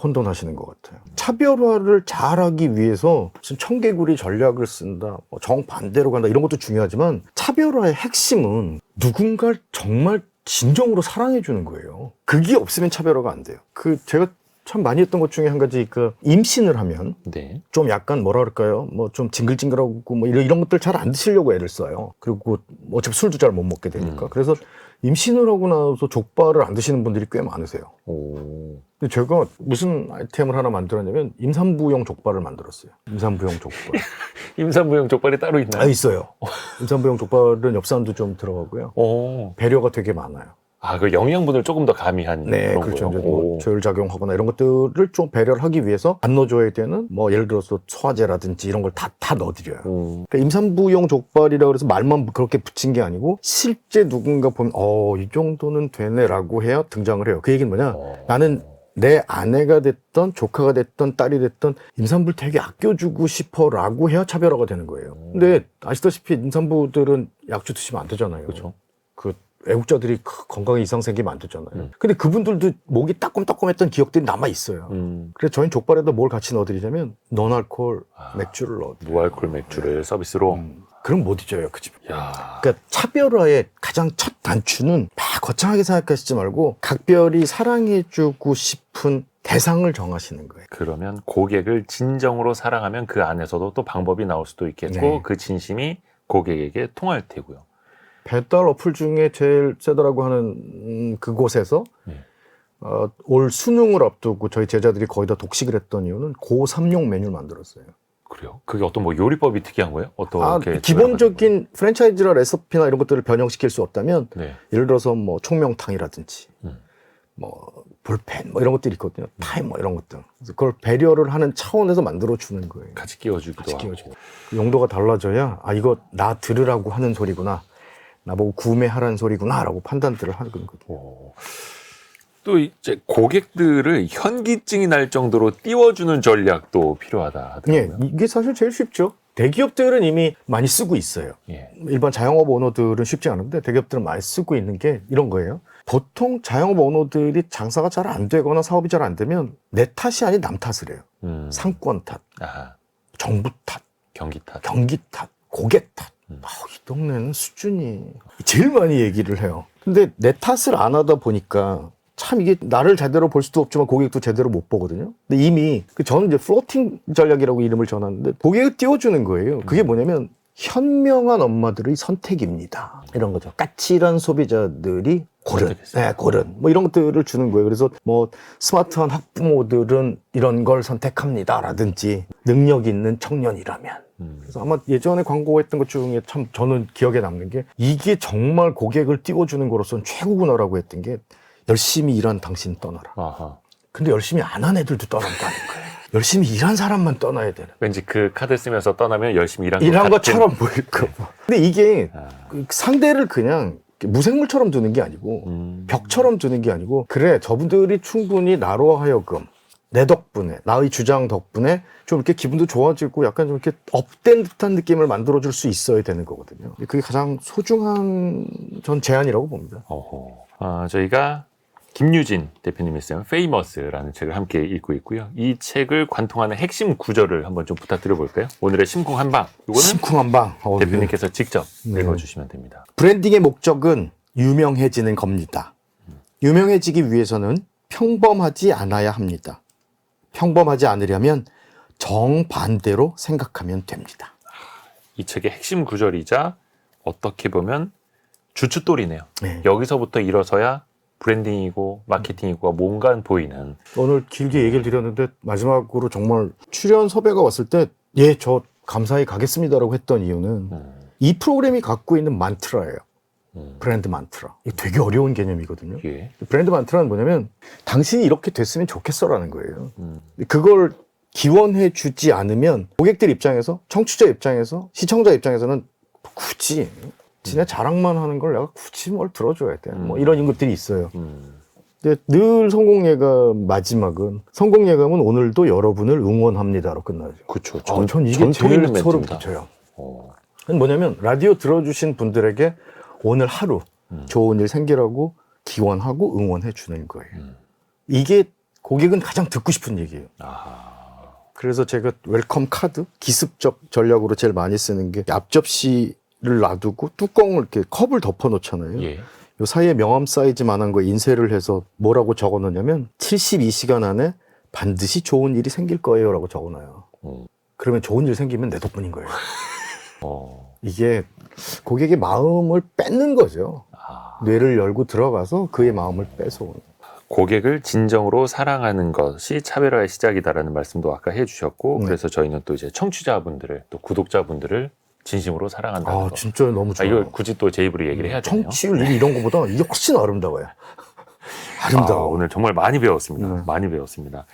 혼돈하시는 것 같아요. 차별화를 잘하기 위해서 무슨 청개구리 전략을 쓴다, 뭐 정반대로 간다 이런 것도 중요하지만 차별화의 핵심은 누군가를 정말 진정으로 사랑해 주는 거예요. 그게 없으면 차별화가 안 돼요. 제가 참 많이 했던 것 중에 한 가지 임신을 하면 네. 좀 약간 뭐라 그럴까요? 뭐 좀 징글징글하고 뭐 이런 것들 잘 안 드시려고 애를 써요. 그리고 어차피 술도 잘 못 먹게 되니까. 그래서 임신을 하고 나서 족발을 안 드시는 분들이 꽤 많으세요. 근데 제가 무슨 아이템을 하나 만들었냐면 임산부용 족발을 만들었어요. 임산부용 족발. 임산부용 족발이 따로 있나요? 있어요. 임산부용 족발은 엽산도 좀 들어가고요. 배려가 되게 많아요. 그 영양분을 조금 더 가미한 그런 그렇죠. 거요? 뭐 조혈작용하거나 이런 것들을 좀 배려를 하기 위해서 안 넣어줘야 되는 뭐 예를 들어서 소화제라든지 이런 걸 다 넣어드려요. 그러니까 임산부용 족발이라고 해서 말만 그렇게 붙인 게 아니고 실제 누군가 보면 이 정도는 되네라고 해야 등장을 해요. 그 얘기는 뭐냐? 나는 내 아내가 됐던 조카가 됐던 딸이 됐던 임산부를 되게 아껴주고 싶어라고 해야 차별화가 되는 거예요. 근데 아시다시피 임산부들은 약주 드시면 안 되잖아요. 그렇죠. 애국자들이 건강에 이상 생기면 안 되잖아요. 근데 그분들도 목이 따끔따끔했던 기억들이 남아 있어요. 그래서 저희는 족발에다 뭘 같이 넣어드리냐면 너날콜 맥주를 넣어드려요. 무알콜 맥주를 서비스로. 그럼 못 잊어요, 그 집. 그러니까 차별화의 가장 첫 단추는 막 거창하게 생각하시지 말고 각별히 사랑해주고 싶은 대상을 정하시는 거예요. 그러면 고객을 진정으로 사랑하면 그 안에서도 또 방법이 나올 수도 있겠고 그 진심이 고객에게 통할 테고요. 배달 어플 중에 제일 세다라고 하는 그곳에서 올 수능을 앞두고 저희 제자들이 거의 다 독식을 했던 이유는 고3용 메뉴를 만들었어요. 그래요? 그게 어떤 뭐 요리법이 특이한 거예요? 어떻게 기본적인 프랜차이즈나 레시피나 이런 것들을 변형시킬 수 없다면 네. 예를 들어서 뭐 총명탕이라든지 음. 뭐 볼펜 뭐 이런 것들이 있거든요. 타임 뭐 이런 것들. 그래서 그걸 배려를 하는 차원에서 만들어 주는 거예요. 같이 끼워주기도 같이 하고. 끼워주고. 그 용도가 달라져야 이거 나 들으라고 하는 소리구나. 나보고 구매하라는 소리구나라고 판단들을 하는 거죠. 또 이제 고객들을 현기증이 날 정도로 띄워주는 전략도 필요하다 예, 하더라고요. 이게 사실 제일 쉽죠. 대기업들은 이미 많이 쓰고 있어요. 예. 일반 자영업 오너들은 쉽지 않은데 대기업들은 많이 쓰고 있는 게 이런 거예요. 보통 자영업 오너들이 장사가 잘 안 되거나 사업이 잘 안 되면 내 탓이 아닌 남 탓을 해요. 상권 탓, 아하. 정부 탓, 경기 탓. 경기 탓, 고객 탓. 이 동네는 수준이 제일 많이 얘기를 해요. 근데 내 탓을 안 하다 보니까 참 이게 나를 제대로 볼 수도 없지만 고객도 제대로 못 보거든요. 근데 이미 저는 이제 플로팅 전략이라고 이름을 정하는데 고객을 띄워주는 거예요. 그게 뭐냐면 현명한 엄마들의 선택입니다. 이런 거죠. 까칠한 소비자들이 고른, 네, 고른 뭐 이런 것들을 주는 거예요. 그래서 뭐 스마트한 학부모들은 이런 걸 선택합니다라든지 능력 있는 청년이라면. 그래서 아마 예전에 광고했던 것 중에 참 저는 기억에 남는 게 이게 정말 고객을 띄워주는 거로서는 최고구나라고 했던 게 열심히 일한 당신 떠나라. 아하. 근데 열심히 안 한 애들도 떠난다는 거예요. 열심히 일한 사람만 떠나야 되는. 왠지 그 카드 쓰면서 떠나면 열심히 일한 일한 것 같은. 것처럼 보일까 봐. 근데 이게 그 상대를 그냥 무생물처럼 두는 게 아니고 벽처럼 두는 게 아니고 그래 저분들이 충분히 나로 하여금 내 덕분에 나의 주장 덕분에 좀 이렇게 기분도 좋아지고 약간 좀 이렇게 업된 듯한 느낌을 만들어줄 수 있어야 되는 거거든요. 그게 가장 소중한 전 제안이라고 봅니다. 저희가 김유진 대표님이 쓴 페이머스라는 책을 함께 읽고 있고요. 이 책을 관통하는 핵심 구절을 한번 좀 부탁드려 볼까요? 오늘의 심쿵 한방. 이거는 심쿵 한방. 대표님께서 직접 네. 읽어주시면 됩니다. 브랜딩의 목적은 유명해지는 겁니다. 유명해지기 위해서는 평범하지 않아야 합니다. 평범하지 않으려면 정반대로 생각하면 됩니다. 이 책의 핵심 구절이자 어떻게 보면 주춧돌이네요. 네. 여기서부터 일어서야 브랜딩이고 마케팅이고 뭔가 보이는. 오늘 길게 얘기를 드렸는데 마지막으로 정말 출연 섭외가 왔을 때 예, 저 감사히 가겠습니다라고 했던 이유는 이 프로그램이 갖고 있는 만트라예요. 브랜드 만트라. 이게 되게 어려운 개념이거든요. 예. 브랜드 만트라는 뭐냐면 당신이 이렇게 됐으면 좋겠어라는 거예요. 그걸 기원해 주지 않으면 고객들 입장에서, 청취자 입장에서, 시청자 입장에서는 굳이 지네 자랑만 하는 걸 내가 굳이 뭘 들어줘야 돼. 뭐 이런 것들이 있어요. 근데 늘 성공예가 마지막은 성공예감은 오늘도 여러분을 응원합니다로 끝나죠. 그렇죠. 전 이게 전통 제일 있는 소름 멘트입니다. 끼쳐요. 그건 뭐냐면 라디오 들어주신 분들에게 오늘 하루 좋은 일 생기라고 기원하고 응원해 주는 거예요. 이게 고객은 가장 듣고 싶은 얘기예요. 그래서 제가 웰컴 카드 기습적 전략으로 제일 많이 쓰는 게 앞접시를 놔두고 뚜껑을 이렇게 컵을 덮어 놓잖아요. 예. 요 사이에 명함 사이즈만한 거 인쇄를 해서 뭐라고 적어 놓냐면 72시간 안에 반드시 좋은 일이 생길 거예요 라고 적어 놔요. 그러면 좋은 일 생기면 내 덕분인 거예요. 이게 고객의 마음을 뺏는 거죠. 뇌를 열고 들어가서 그의 마음을 뺏어오는. 고객을 진정으로 사랑하는 것이 차별화의 시작이다라는 말씀도 아까 해주셨고, 그래서 저희는 또 이제 청취자분들을 또 구독자분들을 진심으로 사랑한다는 거. 진짜 너무 좋아요. 이걸 굳이 또 제 입으로 얘기를 해야 되네요. 청취율 1위 이런 거보다 이게 훨씬 아름다워요. 아름다워. 오늘 정말 많이 배웠습니다. 많이 배웠습니다.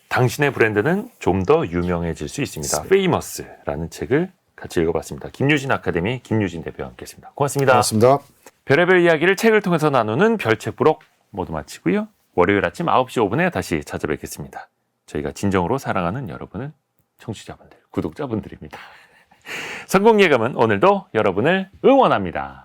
당신의 브랜드는 좀 더 유명해질 수 있습니다. 페이머스라는 책을 같이 읽어봤습니다. 김유진 아카데미 김유진 대표와 함께했습니다. 고맙습니다. 고맙습니다. 별의별 이야기를 책을 통해서 나누는 별책 부록 모두 마치고요. 월요일 아침 9시 5분에 다시 찾아뵙겠습니다. 저희가 진정으로 사랑하는 여러분은 청취자분들, 구독자분들입니다. 성공 예감은 오늘도 여러분을 응원합니다.